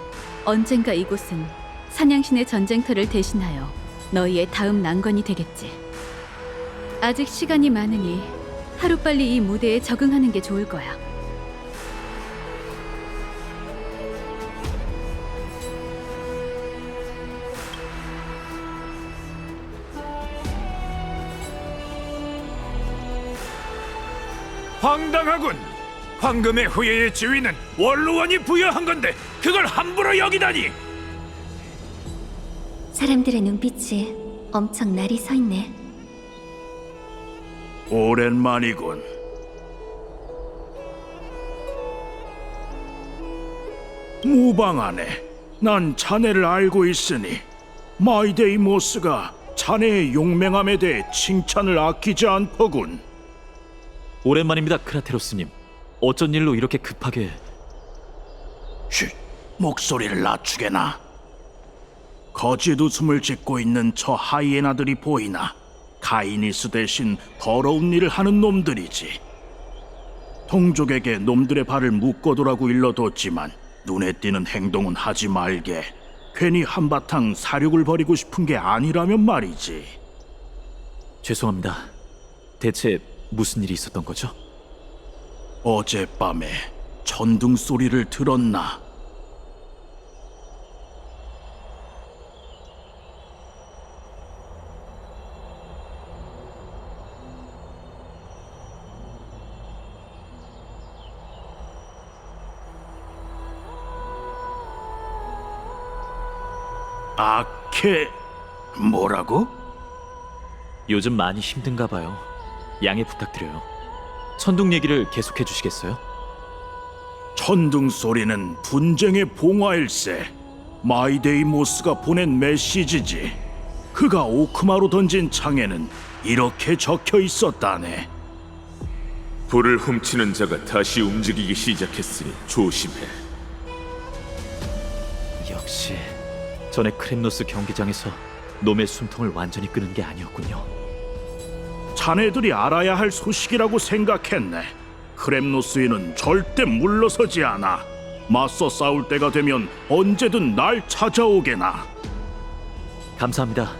언젠가 이곳은 사냥신의 전쟁터를 대신하여 너희의 다음 난관이 되겠지. 아직 시간이 많으니 하루빨리 이 무대에 적응하는 게 좋을 거야. 황당하군. 황금의 후예의 지위는 원로원이 부여한 건데 그걸 함부로 여기다니. 사람들의 눈빛이 엄청 날이 서 있네. 오랜만이군. 무방하네. 난 자네를 알고 있으니 마이데이모스가 자네의 용맹함에 대해 칭찬을 아끼지 않더군. 오랜만입니다, 크라테로스님. 어쩐 일로 이렇게 급하게... 쉿, 목소리를 낮추게나. 거짓 웃음을 짓고 있는 저 하이에나들이 보이나? 가이니스 대신 더러운 일을 하는 놈들이지. 동족에게 놈들의 발을 묶어두라고 일러뒀지만 눈에 띄는 행동은 하지 말게. 괜히 한바탕 사륙을 벌이고 싶은 게 아니라면 말이지. 죄송합니다. 대체 무슨 일이 있었던 거죠? 어젯밤에 전등 소리를 들었나? 아케... 뭐라고? 요즘 많이 힘든가 봐요. 양해 부탁드려요. 천둥 얘기를 계속해 주시겠어요? 천둥 소리는 분쟁의 봉화일세. 마이데이모스가 보낸 메시지지. 그가 오크마로 던진 창에는 이렇게 적혀 있었다네. 불을 훔치는 자가 다시 움직이기 시작했으니 조심해. 역시 전에 크렘노스 경기장에서 놈의 숨통을 완전히 끄는 게 아니었군요. 자네들이 알아야 할 소식이라고 생각했네. 크렘노스인은 절대 물러서지 않아. 맞서 싸울 때가 되면 언제든 날 찾아오게나. 감사합니다.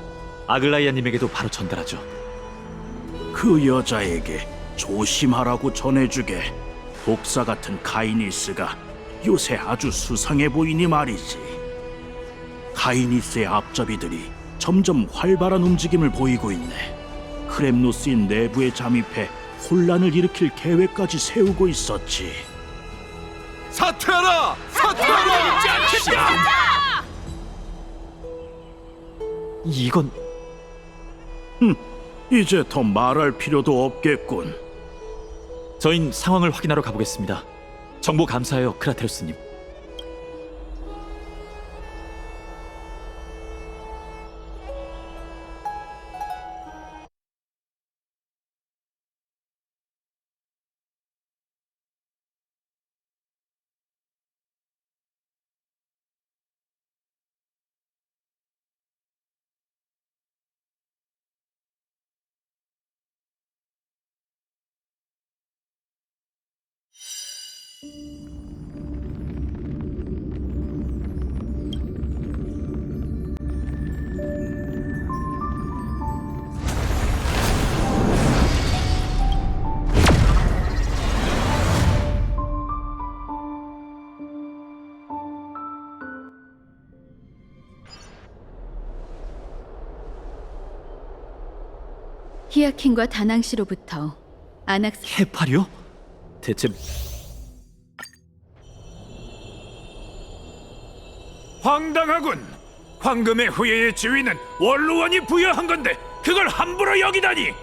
아글라이아님에게도 바로 전달하죠. 그 여자에게 조심하라고 전해주게. 독사 같은 가이니스가 요새 아주 수상해 보이니 말이지. 가이니스의 앞잡이들이 점점 활발한 움직임을 보이고 있네. 크렘노스인 내부에 잠입해 혼란을 일으킬 계획까지 세우고 있었지. 사퇴하라! 사퇴하라! 이건 이제 더 말할 필요도 없겠군. 저흰 상황을 확인하러 가보겠습니다. 정보 감사해요, 크라테로스님. 히아킨과 다낭시로부터 아낙스 해파리요? 대체 황당하군. 황금의 후예의 지위는 원로원이 부여한 건데 그걸 함부로 여기다니.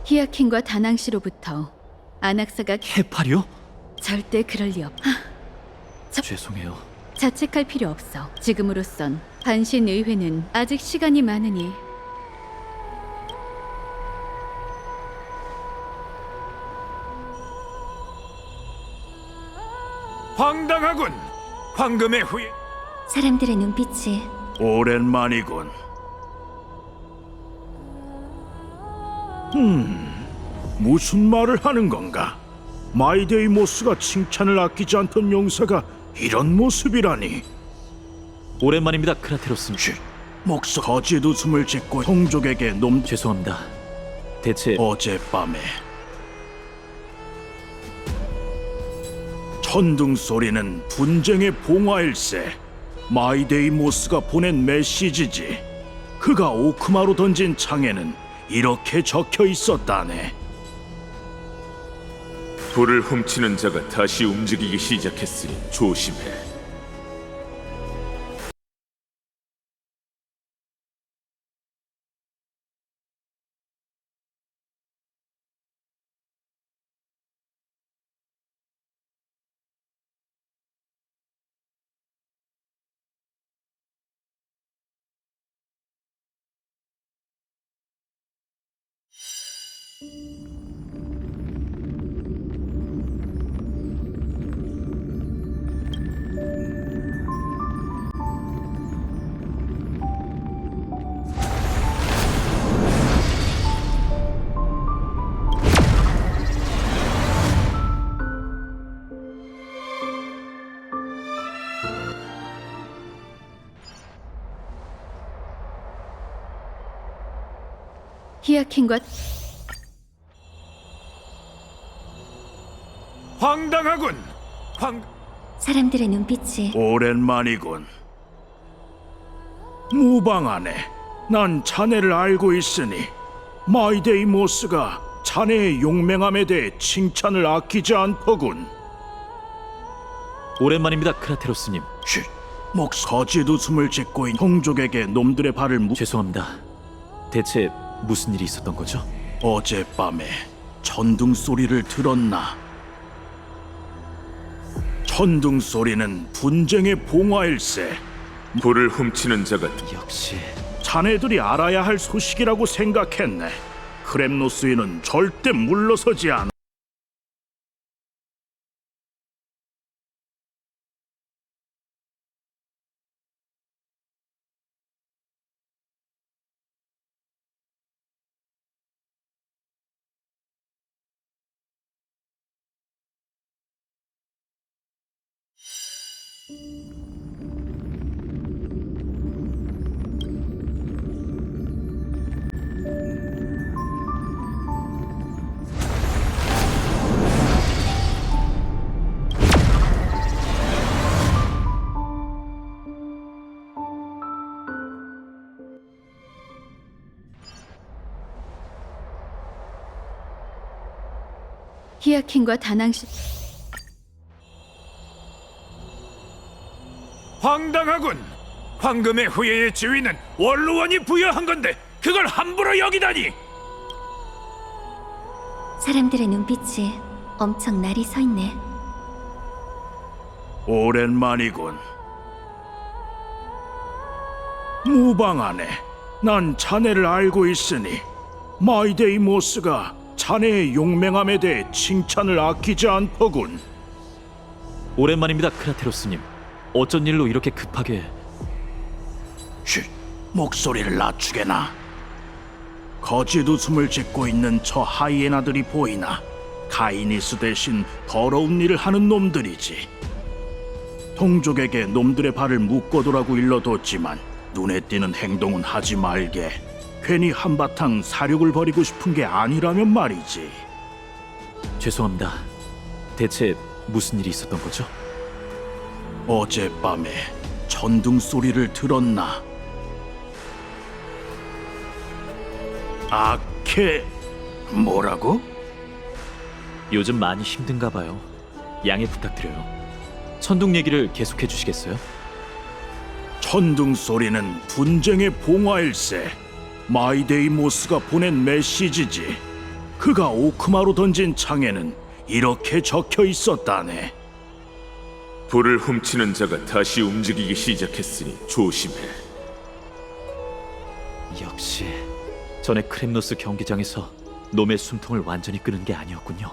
히아킨과 다낭시로부터 아낙사가 해파리요? 절대 그럴 리 없. 죄송해요. 자책할 필요 없어. 지금으로선 반신 의회는 아직 시간이 많으니 황당하군. 황금의 후예. 사람들의 눈빛이 오랜만이군. 무슨 말을 하는 건가? 마이데이모스가 칭찬을 아끼지 않던 용사가 이런 모습이라니. 오랜만입니다, 크라테로스님. 목소 거짓 웃음을 짓고 동족에게 죄송합니다. 대체 어젯밤에 천둥 소리는 분쟁의 봉화일세. 마이데이모스가 보낸 메시지지. 그가 오크마로 던진 창에는 이렇게 적혀 있었다네. 불을 훔치는 자가 다시 움직이기 시작했으니 조심해. 히아킨과 황당하군. 사람들의 눈빛이 오랜만이군. 무방하네. 난 자네를 알고 있으니 마이데이모스가 자네의 용맹함에 대해 칭찬을 아끼지 않더군. 오랜만입니다, 크라테로스님. 거짓 웃음을 짓고 있는 동족에게 놈들의 발을 죄송합니다. 대체 무슨 일이 있었던 거죠? 어젯밤에 천둥 소리를 들었나? 천둥 소리는 분쟁의 봉화일세. 불을 훔치는 자가 역시 자네들이 알아야 할 소식이라고 생각했네. 크렘노스인은 절대 물러서지 않아. 히아킨과 다낭시 황당하군. 황금의 후예의 지위는 원로원이 부여한 건데 그걸 함부로 여기다니. 사람들의 눈빛이 엄청 날이 서 있네. 오랜만이군. 무방하네. 난 자네를 알고 있으니 마이데이모스가 자네의 용맹함에 대해 칭찬을 아끼지 않더군. 오랜만입니다, 크라테로스님. 어쩐 일로 이렇게 급하게... 목소리를 낮추게나. 거짓 웃음을 짓고 있는 저 하이에나들이 보이나? 가이니스 대신 더러운 일을 하는 놈들이지. 동족에게 놈들의 발을 묶어두라고 일러뒀지만 눈에 띄는 행동은 하지 말게. 괜히 한바탕 사륙을 벌이고 싶은 게 아니라면 말이지. 죄송합니다. 대체 무슨 일이 있었던 거죠? 어젯밤에 천둥 소리를 들었나? 아케... 뭐라고? 요즘 많이 힘든가 봐요. 양해 부탁드려요. 천둥 얘기를 계속해 주시겠어요? 천둥 소리는 분쟁의 봉화일세. 마이데이모스가 보낸 메시지지. 그가 오크마로 던진 창에는 이렇게 적혀 있었다네. 불을 훔치는 자가 다시 움직이기 시작했으니 조심해. 역시 전에 크렘노스 경기장에서 놈의 숨통을 완전히 끄는 게 아니었군요.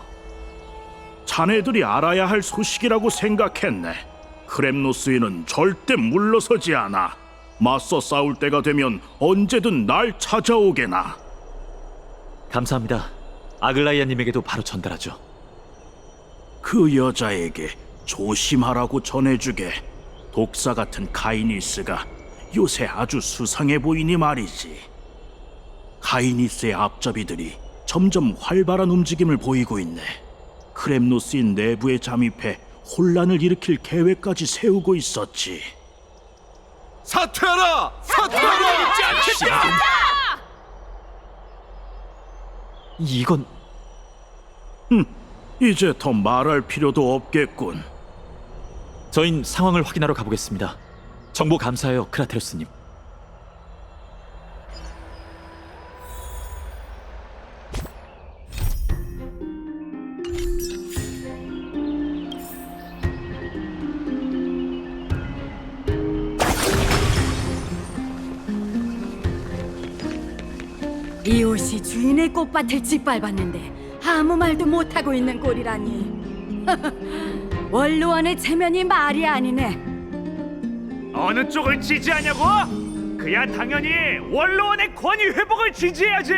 자네들이 알아야 할 소식이라고 생각했네. 크렘노스인은 절대 물러서지 않아. 맞서 싸울 때가 되면 언제든 날 찾아오게나. 감사합니다. 아글라이아님에게도 바로 전달하죠. 그 여자에게 조심하라고 전해주게. 독사 같은 카이니스가 요새 아주 수상해 보이니 말이지. 카이니스의 앞잡이들이 점점 활발한 움직임을 보이고 있네. 크렘노스인 내부에 잠입해 혼란을 일으킬 계획까지 세우고 있었지. 사퇴하라! 사퇴하라! 이건 이제 더 말할 필요도 없겠군. 저흰 상황을 확인하러 가보겠습니다. 정보 감사해요, 크라테로스님. 이 옷이 주인의 꽃밭을 짓밟았는데 아무 말도 못하고 있는 꼴이라니. 원로원의 체면이 말이 아니네. 어느 쪽을 지지하냐고? 그야 당연히 원로원의 권위 회복을 지지해야지.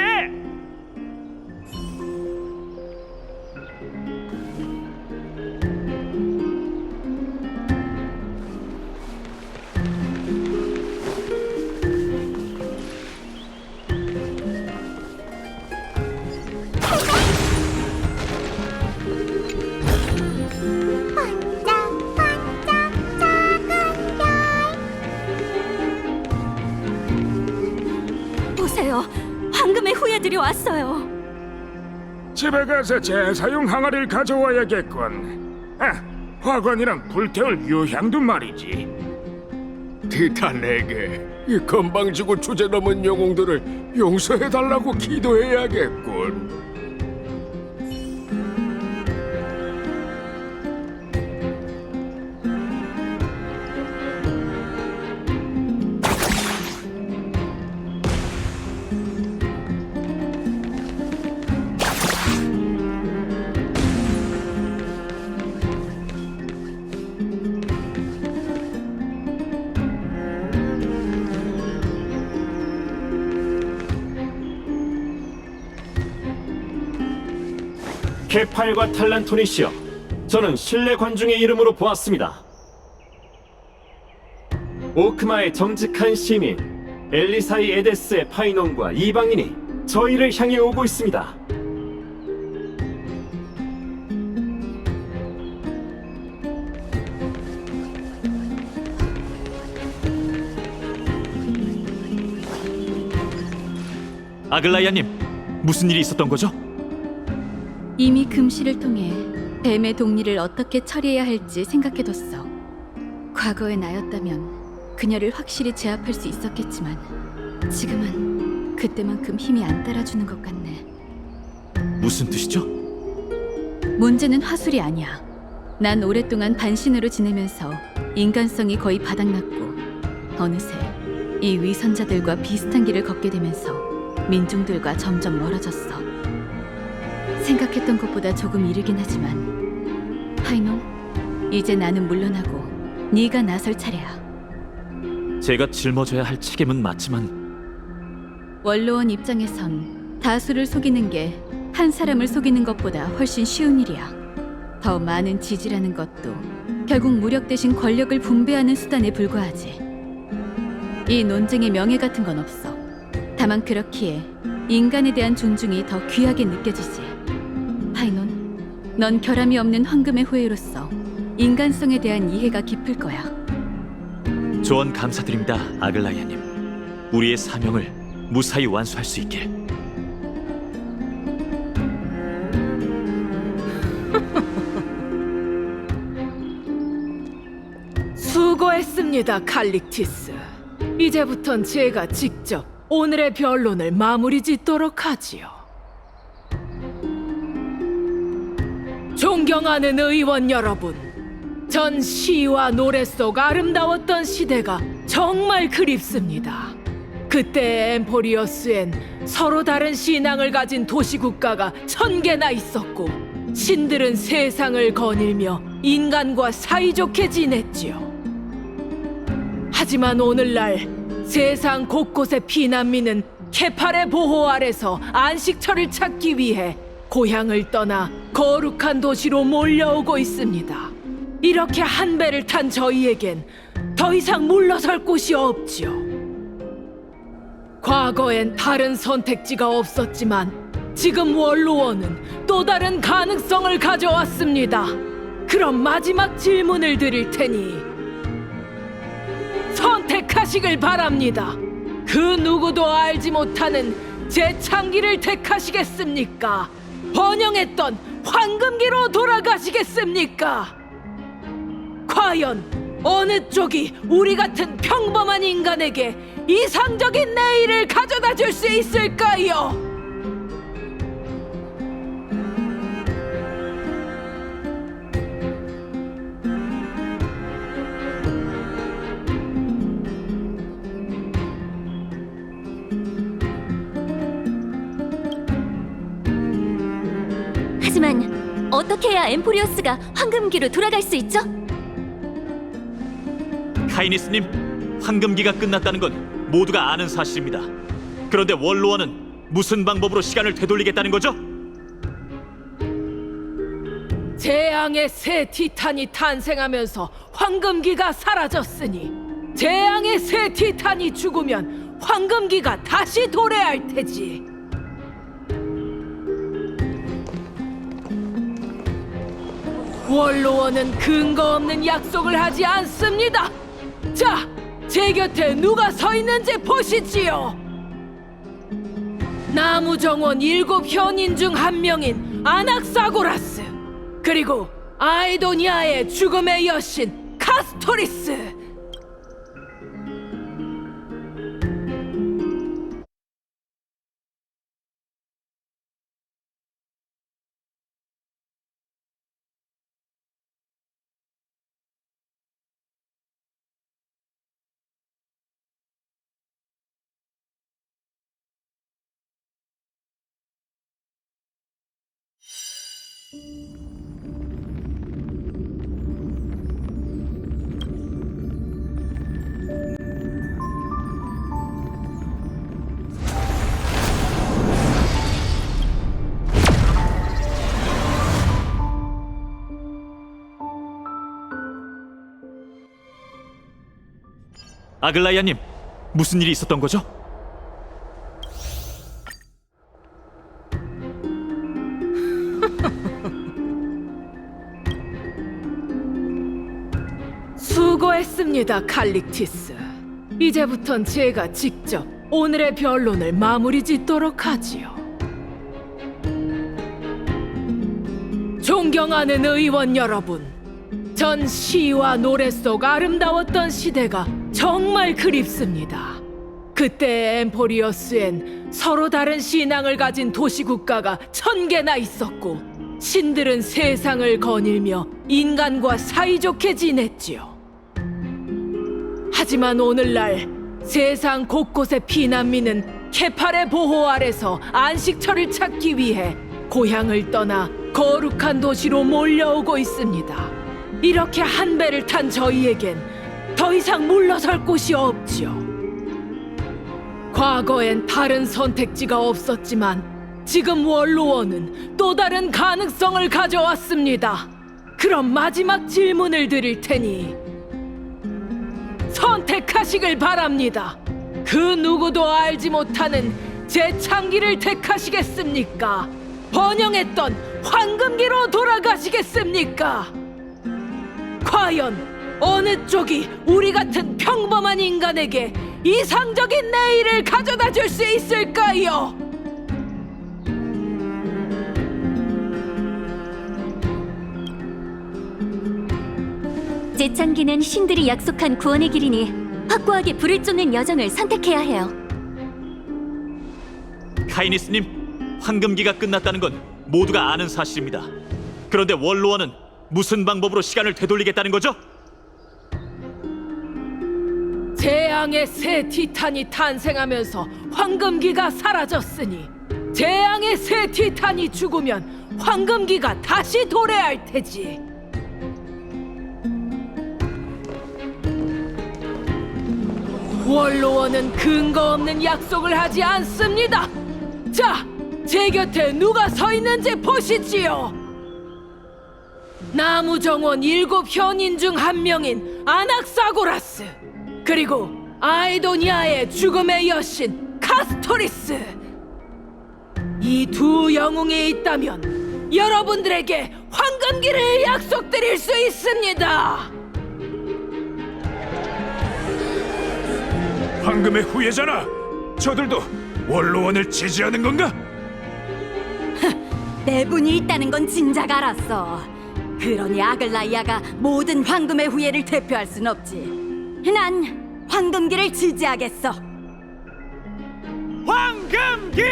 보세요, 황금의 후예들이 왔어요. 집에 가서 재사용 항아리를 가져와야겠군. 아, 화관이랑 불태울 유향도 말이지. 티탄에게 이 건방지고 주제넘은 영웅들을 용서해달라고 기도해야겠군. 케팔과 탈란토니시여, 저는 신뢰 관중의 이름으로 보았습니다. 오크마의 정직한 시민 엘리사이 에데스의 파이논과 이방인이 저희를 향해 오고 있습니다. 아글라이아님, 무슨 일이 있었던 거죠? 이미 금시를 통해 뱀의 동리를 어떻게 처리해야 할지 생각해뒀어. 과거의 나였다면 그녀를 확실히 제압할 수 있었겠지만 지금은 그때만큼 힘이 안 따라주는 것 같네. 무슨 뜻이죠? 문제는 화술이 아니야. 난 오랫동안 반신으로 지내면서 인간성이 거의 바닥났고 어느새 이 위선자들과 비슷한 길을 걷게 되면서 민중들과 점점 멀어졌어. 생각했던 것보다 조금 이르긴 하지만 파이논, 이제 나는 물러나고 네가 나설 차례야. 제가 짊어져야 할 책임은 맞지만 원로원 입장에선 다수를 속이는 게 한 사람을 속이는 것보다 훨씬 쉬운 일이야. 더 많은 지지라는 것도 결국 무력 대신 권력을 분배하는 수단에 불과하지. 이 논쟁에 명예 같은 건 없어. 다만 그렇기에 인간에 대한 존중이 더 귀하게 느껴지지. 파이논, 넌 결함이 없는 황금의 후예로서 인간성에 대한 이해가 깊을 거야. 조언 감사드립니다, 아글라이아님. 우리의 사명을 무사히 완수할 수 있길. 수고했습니다, 칼릭티스. 이제부턴 제가 직접 오늘의 변론을 마무리 짓도록 하지요. 존경하는 의원 여러분, 전 시와 노래 속 아름다웠던 시대가 정말 그립습니다. 그때 엠포리어스엔 서로 다른 신앙을 가진 도시국가가 1000개나 있었고 신들은 세상을 거닐며 인간과 사이좋게 지냈지요. 하지만 오늘날 세상 곳곳의 피난민은 케팔의 보호 아래서 안식처를 찾기 위해 고향을 떠나 거룩한 도시로 몰려오고 있습니다. 이렇게 한 배를 탄 저희에겐 더 이상 물러설 곳이 없지요. 과거엔 다른 선택지가 없었지만 지금 원로원은 또 다른 가능성을 가져왔습니다. 그럼 마지막 질문을 드릴 테니 선택하시길 바랍니다. 그 누구도 알지 못하는 재창기를 택하시겠습니까? 번영했던 황금기로 돌아가시겠습니까? 과연 어느 쪽이 우리 같은 평범한 인간에게 이상적인 내일을 가져다 줄 수 있을까요? 하지만 어떻게 해야 엠포리오스가 황금기로 돌아갈 수 있죠? 카이니스님, 황금기가 끝났다는 건 모두가 아는 사실입니다. 그런데 원로원은 무슨 방법으로 시간을 되돌리겠다는 거죠? 재앙의 새 티탄이 탄생하면서 황금기가 사라졌으니 재앙의 새 티탄이 죽으면 황금기가 다시 도래할 테지. 원로원은 근거 없는 약속을 하지 않습니다. 자, 제 곁에 누가 서 있는지 보시지요. 나무정원 7현인 중 한 명인 아낙사고라스, 그리고 아이도니아의 죽음의 여신 카스토리스. 아글라이아님, 무슨 일이 있었던 거죠? 수고했습니다, 칼릭티스. 이제부턴 제가 직접 오늘의 변론을 마무리 짓도록 하지요. 존경하는 의원 여러분, 전 시와 노래 속 아름다웠던 시대가 정말 그립습니다. 그때 엠포리어스엔 서로 다른 신앙을 가진 도시국가가 1000개나 있었고 신들은 세상을 거닐며 인간과 사이좋게 지냈지요. 하지만 오늘날 세상 곳곳의 피난민은 케팔의 보호 아래서 안식처를 찾기 위해 고향을 떠나 거룩한 도시로 몰려오고 있습니다. 이렇게 한 배를 탄 저희에겐 더 이상 물러설 곳이 없지요. 과거엔 다른 선택지가 없었지만 지금 원로원은 또 다른 가능성을 가져왔습니다. 그럼 마지막 질문을 드릴 테니 선택하시길 바랍니다. 그 누구도 알지 못하는 재창기를 택하시겠습니까? 번영했던 황금기로 돌아가시겠습니까? 과연 어느 쪽이 우리 같은 평범한 인간에게 이상적인 내일을 가져다 줄 수 있을까요? 재창기는 신들이 약속한 구원의 길이니 확고하게 불을 쫓는 여정을 선택해야 해요. 카이니스님, 황금기가 끝났다는 건 모두가 아는 사실입니다. 그런데 원로원은 무슨 방법으로 시간을 되돌리겠다는 거죠? 재앙의 새 티탄이 탄생하면서 황금기가 사라졌으니 재앙의 새 티탄이 죽으면 황금기가 다시 도래할 테지. 원로원은 근거 없는 약속을 하지 않습니다. 자, 제 곁에 누가 서 있는지 보시지요. 나무정원 7 현인 중 한 명인 아낙사고라스, 그리고 아이도니아의 죽음의 여신 카스토리스. 이 두 영웅이 있다면 여러분들에게 황금기를 약속드릴 수 있습니다. 황금의 후예잖아. 저들도 원로원을 지지하는 건가? 내분이 있다는 건 진작 알았어. 그러니 아글라이아가 모든 황금의 후예를 대표할 순 없지. 난 황금기를 지지하겠어. 황금기!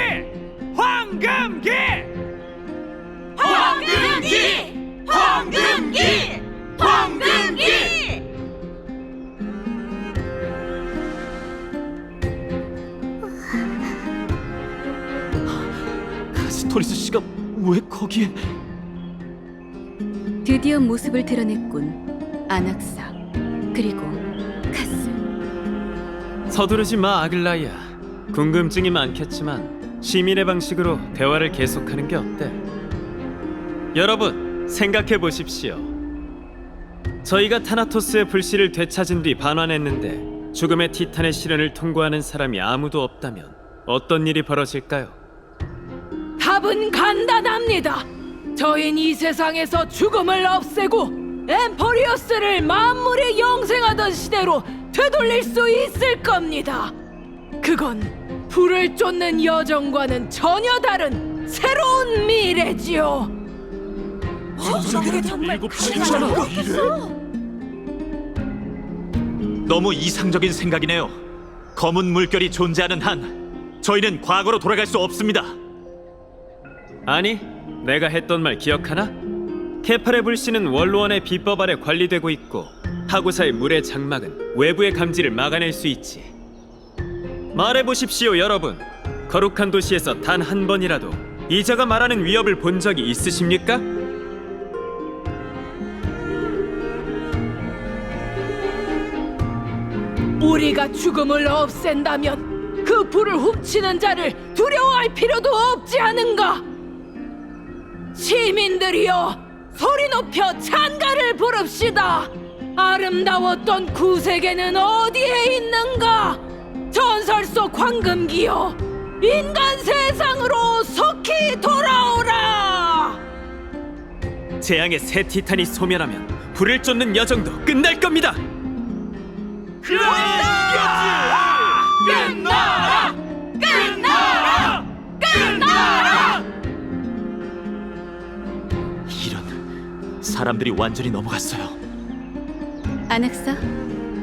황금기! 황금기! 황금기! 황금기! 카스토리스 씨가 왜 거기에? 드디어 모습을 드러냈군. 아낙사 그리고 카스. 서두르지 마, 아글라이아. 궁금증이 많겠지만 시민의 방식으로 대화를 계속하는 게 어때? 여러분, 생각해 보십시오. 저희가 타나토스의 불씨를 되찾은 뒤 반환했는데 죽음의 티탄의 시련을 통과하는 사람이 아무도 없다면 어떤 일이 벌어질까요? 답은 간단합니다. 저흰 이 세상에서 죽음을 없애고 엠포리어스를 만물이 영생하던 시대로 되돌릴 수 있을 겁니다. 그건 불을 쫓는 여정과는 전혀 다른 새로운 미래지요. 너무 이상적인 생각이네요. 검은 물결이 존재하는 한 저희는 과거로 돌아갈 수 없습니다. 아니, 내가 했던 말 기억하나? 케팔의 불씨는 원로원의 비법 아래 관리되고 있고 하구사의 물의 장막은 외부의 감지를 막아낼 수 있지. 말해보십시오, 여러분. 거룩한 도시에서 단 한 번이라도 이자가 말하는 위협을 본 적이 있으십니까? 우리가 죽음을 없앤다면 그 불을 훔치는 자를 두려워할 필요도 없지 않은가? 시민들이여, 소리 높여 찬가를 부릅시다. 아름다웠던 구세계는 어디에 있는가? 전설 속 황금기여, 인간 세상으로 속히 돌아오라. 재앙의 새 티탄이 소멸하면 불을 쫓는 여정도 끝날 겁니다. 끝나라! 끝나라! 끝나라! 끝나라! 이런, 사람들이 완전히 넘어갔어요. 아낙사,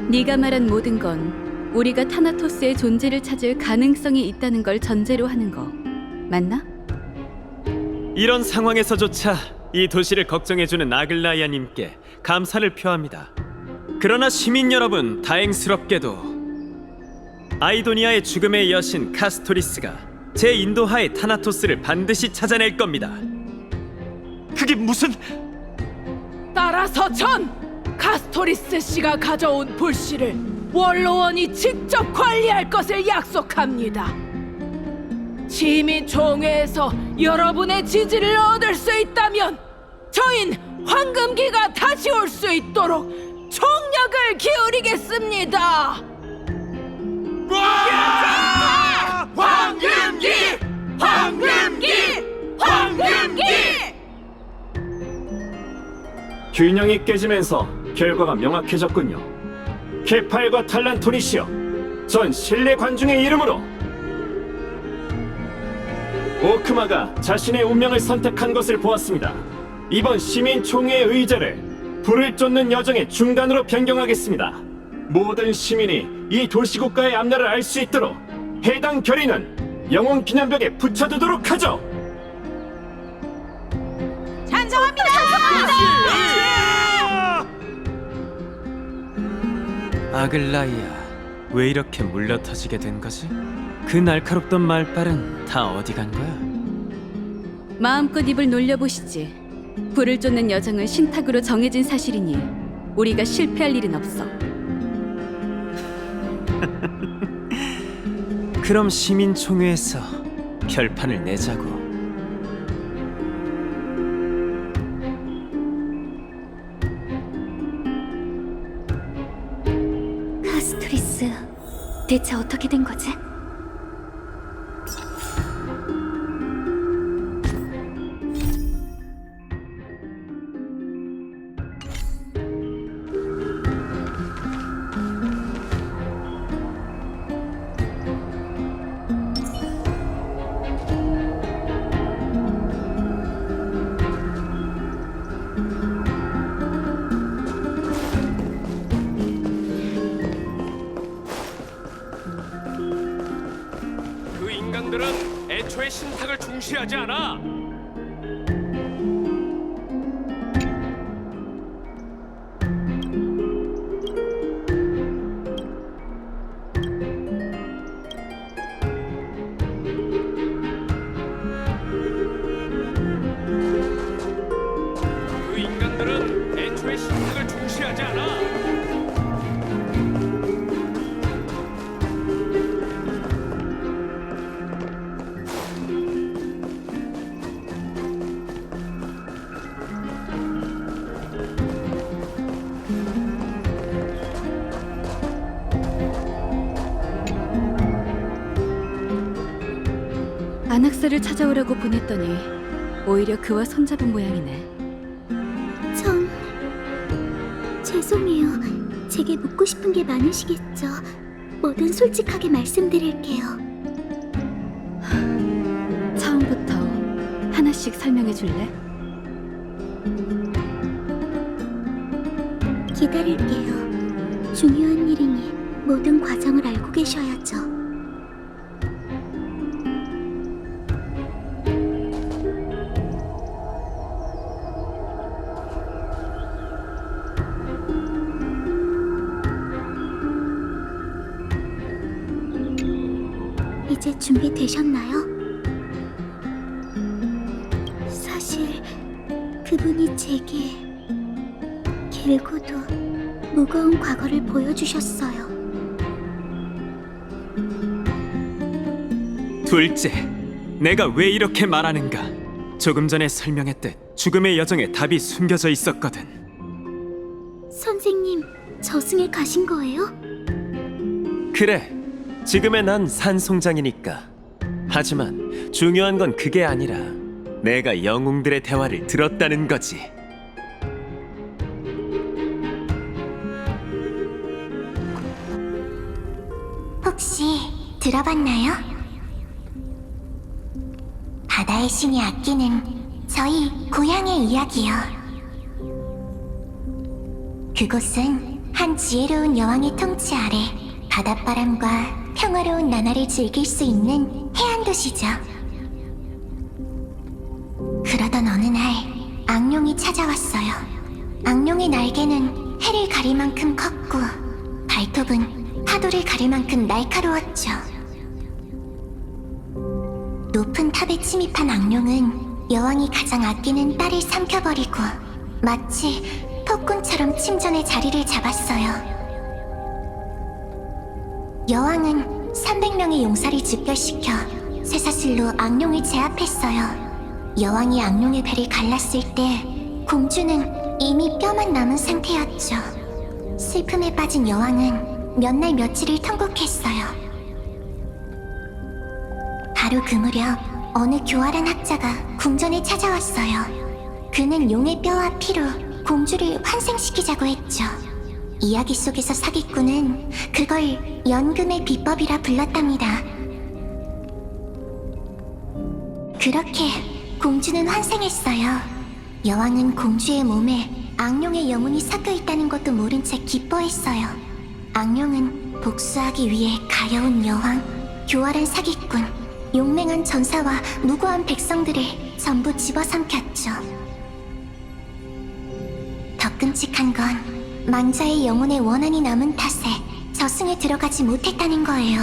네가 말한 모든 건 우리가 타나토스의 존재를 찾을 가능성이 있다는 걸 전제로 하는 거 맞나? 이런 상황에서조차 이 도시를 걱정해주는 아글라이아님께 감사를 표합니다. 그러나 시민 여러분, 다행스럽게도 아이도니아의 죽음의 여신 카스토리스가 제 인도하에 타나토스를 반드시 찾아낼 겁니다. 그게 무슨... 따라서 전 카스토리스 씨가 가져온 불씨를 원로원이 직접 관리할 것을 약속합니다. 시민 총회에서 여러분의 지지를 얻을 수 있다면 저흰 황금기가 다시 올 수 있도록 총력을 기울이겠습니다. 황금기! 황금기! 황금기! 균형이 깨지면서 결과가 명확해졌군요. 케팔과 탈란토니시여, 전 신뢰 관중의 이름으로 오크마가 자신의 운명을 선택한 것을 보았습니다. 이번 시민 총회의 의제를 불을 쫓는 여정의 중단으로 변경하겠습니다. 모든 시민이 이 도시국가의 앞날을 알 수 있도록 해당 결의는 영웅 기념벽에 붙여두도록 하죠. 아글라이아, 왜 이렇게 물려터지게 된 거지? 그 날카롭던 말빨은 다 어디 간 거야? 마음껏 입을 놀려보시지. 불을 쫓는 여정은 신탁으로 정해진 사실이니 우리가 실패할 일은 없어. 그럼 시민총회에서 결판을 내자고. 카스토리스, 대체 어떻게 된 거지? 그 인간들은 애초에 신탁을 중시하지 않아. 그 인간들은 애초에 신탁을 중시하지 않아. 안악사를 찾아오라고 보냈더니 오히려 그와 손잡은 모양이네. 전... 죄송해요. 제게 묻고 싶은 게 많으시겠죠. 뭐든 솔직하게 말씀드릴게요. 처음부터 하나씩 설명해 줄래? 기다릴게요. 중요한 일이니 모든 과정을 알고 계셔야죠. 이제 준비되셨나요? 사실 그분이 제게 길고도 무거운 과거를 보여주셨어요. 둘째, 내가 왜 이렇게 말하는가? 조금 전에 설명했듯 죽음의 여정에 답이 숨겨져 있었거든. 선생님, 저승에 가신 거예요? 그래, 지금의 난 산송장이니까. 하지만 중요한 건 그게 아니라 내가 영웅들의 대화를 들었다는 거지. 혹시 들어봤나요? 바다의 신이 아끼는 저희 고향의 이야기요. 그곳은 한 지혜로운 여왕의 통치 아래 바닷바람과 평화로운 나날을 즐길 수 있는 해안 도시죠. 그러던 어느 날 악룡이 찾아왔어요. 악룡의 날개는 해를 가릴 만큼 컸고 발톱은 파도를 가릴 만큼 날카로웠죠. 높은 탑에 침입한 악룡은 여왕이 가장 아끼는 딸을 삼켜버리고 마치 폭군처럼 침전에 자리를 잡았어요. 여왕은 300명의 용사를 집결시켜 쇠사슬로 악룡을 제압했어요. 여왕이 악룡의 배를 갈랐을 때 공주는 이미 뼈만 남은 상태였죠. 슬픔에 빠진 여왕은 몇 날 며칠을 통곡했어요. 바로 그 무렵 어느 교활한 학자가 궁전에 찾아왔어요. 그는 용의 뼈와 피로 공주를 환생시키자고 했죠. 이야기 속에서 사기꾼은 그걸 연금의 비법이라 불렀답니다. 그렇게 공주는 환생했어요. 여왕은 공주의 몸에 악룡의 영혼이 섞여 있다는 것도 모른 채 기뻐했어요. 악룡은 복수하기 위해 가여운 여왕, 교활한 사기꾼, 용맹한 전사와 무고한 백성들을 전부 집어삼켰죠. 더 끔찍한 건 망자의 영혼에 원한이 남은 탓에 저승에 들어가지 못했다는 거예요.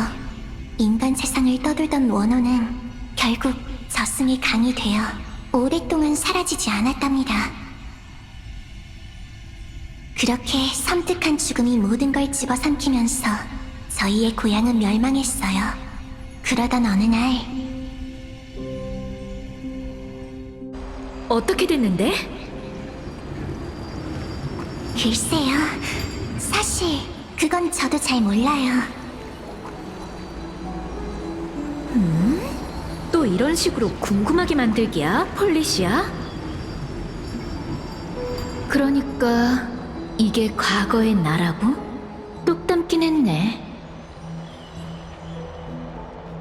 인간 세상을 떠돌던 원호는 결국 저승의 강이 되어 오랫동안 사라지지 않았답니다. 그렇게 섬뜩한 죽음이 모든 걸 집어삼키면서 저희의 고향은 멸망했어요. 그러던 어느 날 어떻게 됐는데? 글쎄요. 사실 그건 저도 잘 몰라요. 또 이런 식으로 궁금하게 만들기야, 폴리시야? 그러니까 이게 과거의 나라고? 똑 닮긴 했네.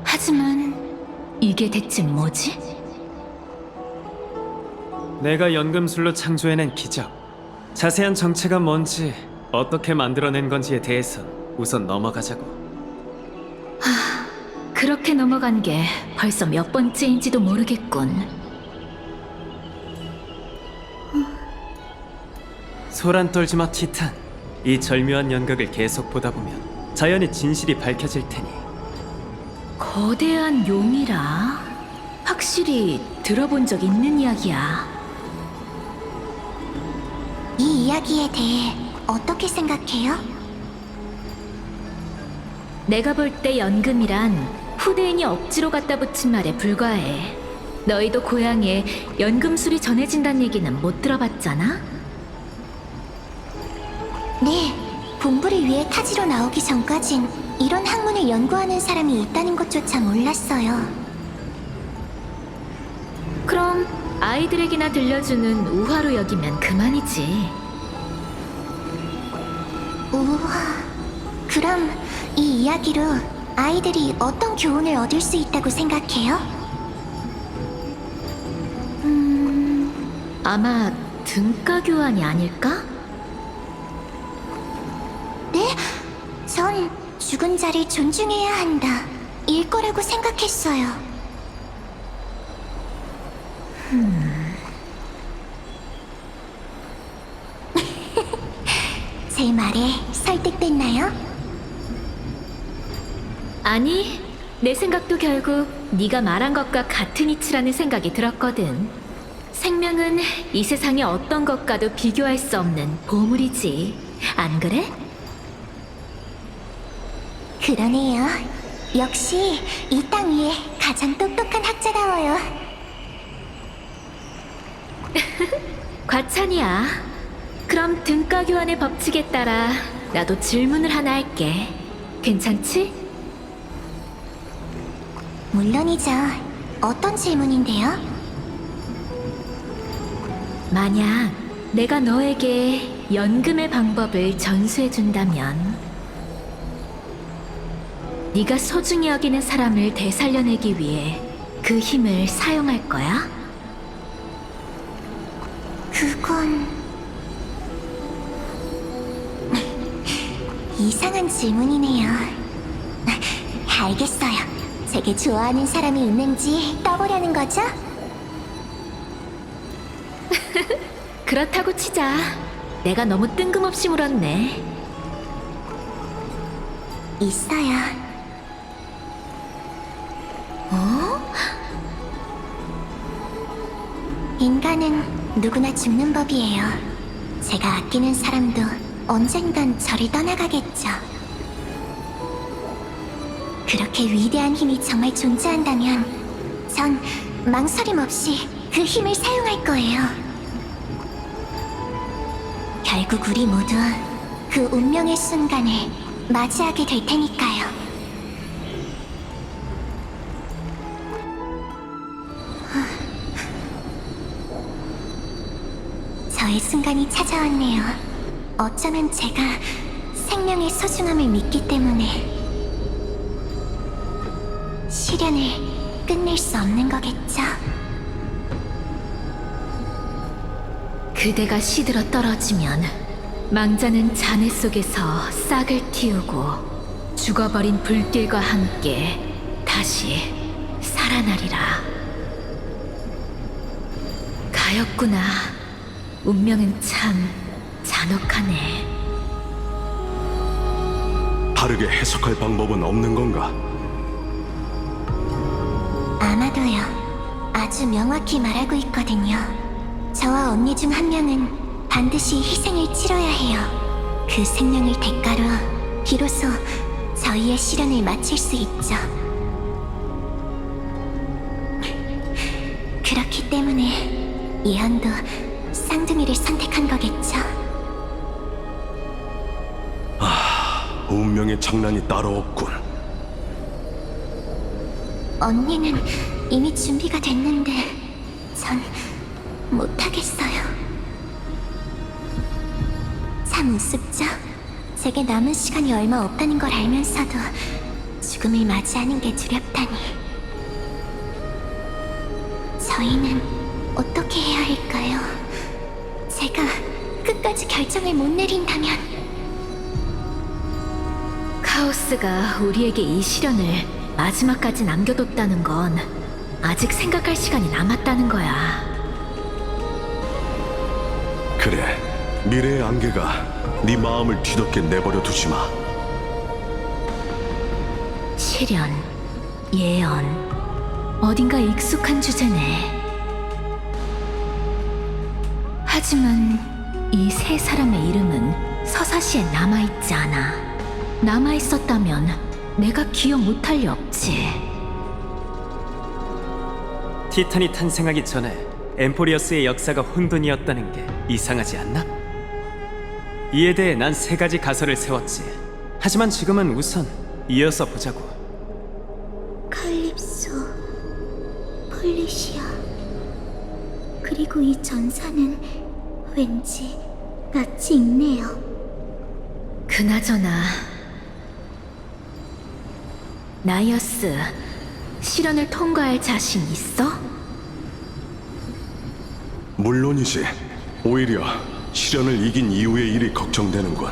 하지만 이게 대체 뭐지? 내가 연금술로 창조해낸 기적. 자세한 정체가 뭔지, 어떻게 만들어낸 건지에 대해선 우선 넘어가자고. 그렇게 넘어간 게 벌써 몇 번째인지도 모르겠군. 소란 떨지 마, 티탄. 이 절묘한 연극을 계속 보다 보면 자연의 진실이 밝혀질 테니. 거대한 용이라 확실히 들어본 적 있는 이야기야. 이 이야기에 대해 어떻게 생각해요? 내가 볼 때 연금이란 후대인이 억지로 갖다 붙인 말에 불과해. 너희도 고향에 연금술이 전해진다는 얘기는 못 들어봤잖아? 네, 공부를 위해 타지로 나오기 전까진 이런 학문을 연구하는 사람이 있다는 것조차 몰랐어요. 그럼 아이들에게나 들려주는 우화로 여기면 그만이지. 우와, 그럼 이 이야기로 아이들이 어떤 교훈을 얻을 수 있다고 생각해요? 아마 등가 교환이 아닐까? 네? 전 죽은 자를 존중해야 한다. 일 거라고 생각했어요. 제 말에 설득됐나요? 아니, 내 생각도 결국 네가 말한 것과 같은 이치라는 생각이 들었거든. 생명은 이 세상의 어떤 것과도 비교할 수 없는 보물이지. 안 그래? 그러네요. 역시 이 땅 위에 가장 똑똑한 학자다워요. 과찬이야. 그럼 등가 교환의 법칙에 따라 나도 질문을 하나 할게. 괜찮지? 물론이죠. 어떤 질문인데요? 만약 내가 너에게 연금의 방법을 전수해준다면 네가 소중히 여기는 사람을 되살려내기 위해 그 힘을 사용할 거야? 그건... 이상한 질문이네요. 알겠어요. 제게 좋아하는 사람이 있는지 떠보려는 거죠? 그렇다고 치자. 내가 너무 뜬금없이 물었네. 있어요. 인간은 누구나 죽는 법이에요. 제가 아끼는 사람도 언젠간 저를 떠나가겠죠. 그렇게 위대한 힘이 정말 존재한다면 전 망설임 없이 그 힘을 사용할 거예요. 결국 우리 모두 그 운명의 순간을 맞이하게 될 테니까요. 저의 순간이 찾아왔네요. 어쩌면 제가 생명의 소중함을 믿기 때문에 시련을 끝낼 수 없는 거겠죠? 그대가 시들어 떨어지면 망자는 잔해 속에서 싹을 틔우고 죽어버린 불길과 함께 다시 살아나리라. 가엾구나. 운명은 참 잔혹하네. 다르게 해석할 방법은 없는 건가? 아마도요. 아주 명확히 말하고 있거든요. 저와 언니 중 한 명은 반드시 희생을 치러야 해요. 그 생명을 대가로 비로소 저희의 시련을 마칠 수 있죠. 그렇기 때문에 예언도 쌍둥이를 선택한 거겠죠. 운명의 장난이 따로 없군. 언니는 이미 준비가 됐는데 전 못하겠어요. 참 우습죠? 제게 남은 시간이 얼마 없다는 걸 알면서도 죽음을 맞이하는 게 두렵다니. 저희는 어떻게 해야 할까요? 제가 끝까지 결정을 못 내린다면 카오스가 우리에게 이 시련을 마지막까지 남겨뒀다는 건 아직 생각할 시간이 남았다는 거야. 그래, 미래의 안개가 네 마음을 뒤덮게 내버려 두지 마. 시련, 예언, 어딘가 익숙한 주제네. 하지만 이 세 사람의 이름은 서사시에 남아있지 않아. 남아있었다면 내가 기억 못할 리 없지. 티탄이 탄생하기 전에 엠포리어스의 역사가 혼돈이었다는 게 이상하지 않나? 이에 대해 난 세 가지 가설을 세웠지. 하지만 지금은 우선 이어서 보자고. 칼립소, 폴리시아, 그리고 이 전사는 왠지 낯이 익네요. 그나저나 나이어스, 시련을 통과할 자신 있어? 물론이지. 오히려 시련을 이긴 이후의 일이 걱정되는군.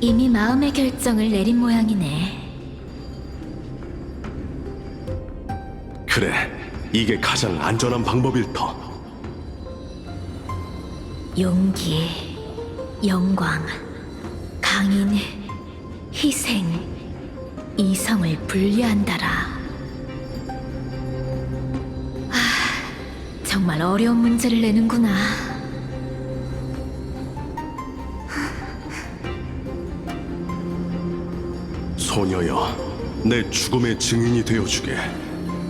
이미 마음의 결정을 내린 모양이네. 그래, 이게 가장 안전한 방법일 터. 용기, 영광, 강인, 희생, 이성을 분리한다라. 정말 어려운 문제를 내는구나. 소녀여, 내 죽음의 증인이 되어주게.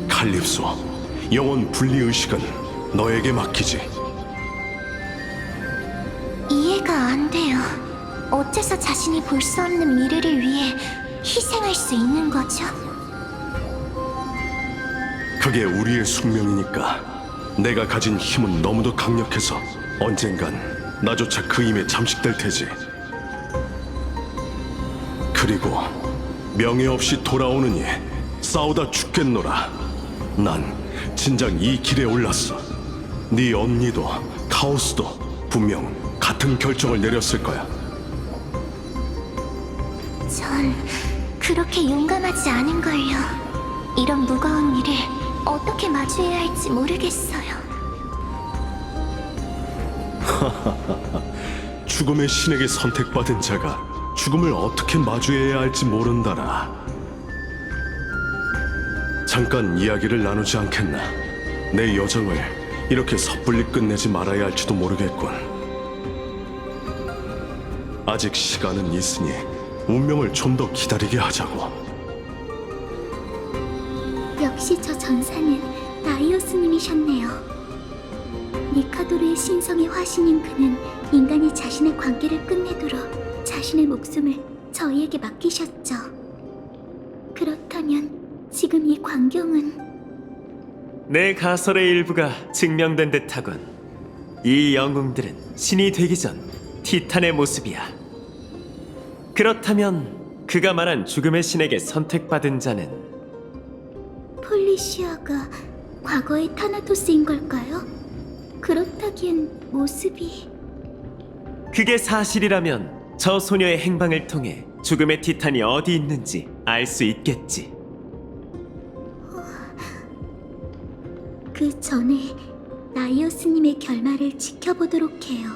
칼립소, 영원 분리의식은 너에게 맡기지. 이해가 안 돼요. 어째서 자신이 볼 수 없는 미래를 위해 희생할 수 있는 거죠? 그게 우리의 숙명이니까. 내가 가진 힘은 너무도 강력해서 언젠간 나조차 그 힘에 잠식될 테지. 그리고 명예 없이 돌아오느니 싸우다 죽겠노라. 난 진작 이 길에 올랐어. 네 언니도 카오스도 분명 같은 결정을 내렸을 거야. 전 그렇게 용감하지 않은걸요. 이런 무거운 일을 어떻게 마주해야 할지 모르겠어요. 죽음의 신에게 선택받은 자가 죽음을 어떻게 마주해야 할지 모른다라. 잠깐 이야기를 나누지 않겠나? 내 여정을 이렇게 섣불리 끝내지 말아야 할지도 모르겠군. 아직 시간은 있으니 운명을 좀 더 기다리게 하자고. 역시 저 전사는 나이오스님이셨네요. 니카도르의 신성의 화신인 그는 인간이 자신의 관계를 끝내도록 자신의 목숨을 저희에게 맡기셨죠. 그렇다면 지금 이 광경은 내 가설의 일부가 증명된 듯하군. 이 영웅들은 신이 되기 전 티탄의 모습이야. 그렇다면 그가 말한 죽음의 신에게 선택받은 자는 폴리시아가 과거의 타나토스인 걸까요? 그렇다기엔 모습이... 그게 사실이라면 저 소녀의 행방을 통해 죽음의 티탄이 어디 있는지 알 수 있겠지. 그 전에 나이오스님의 결말을 지켜보도록 해요.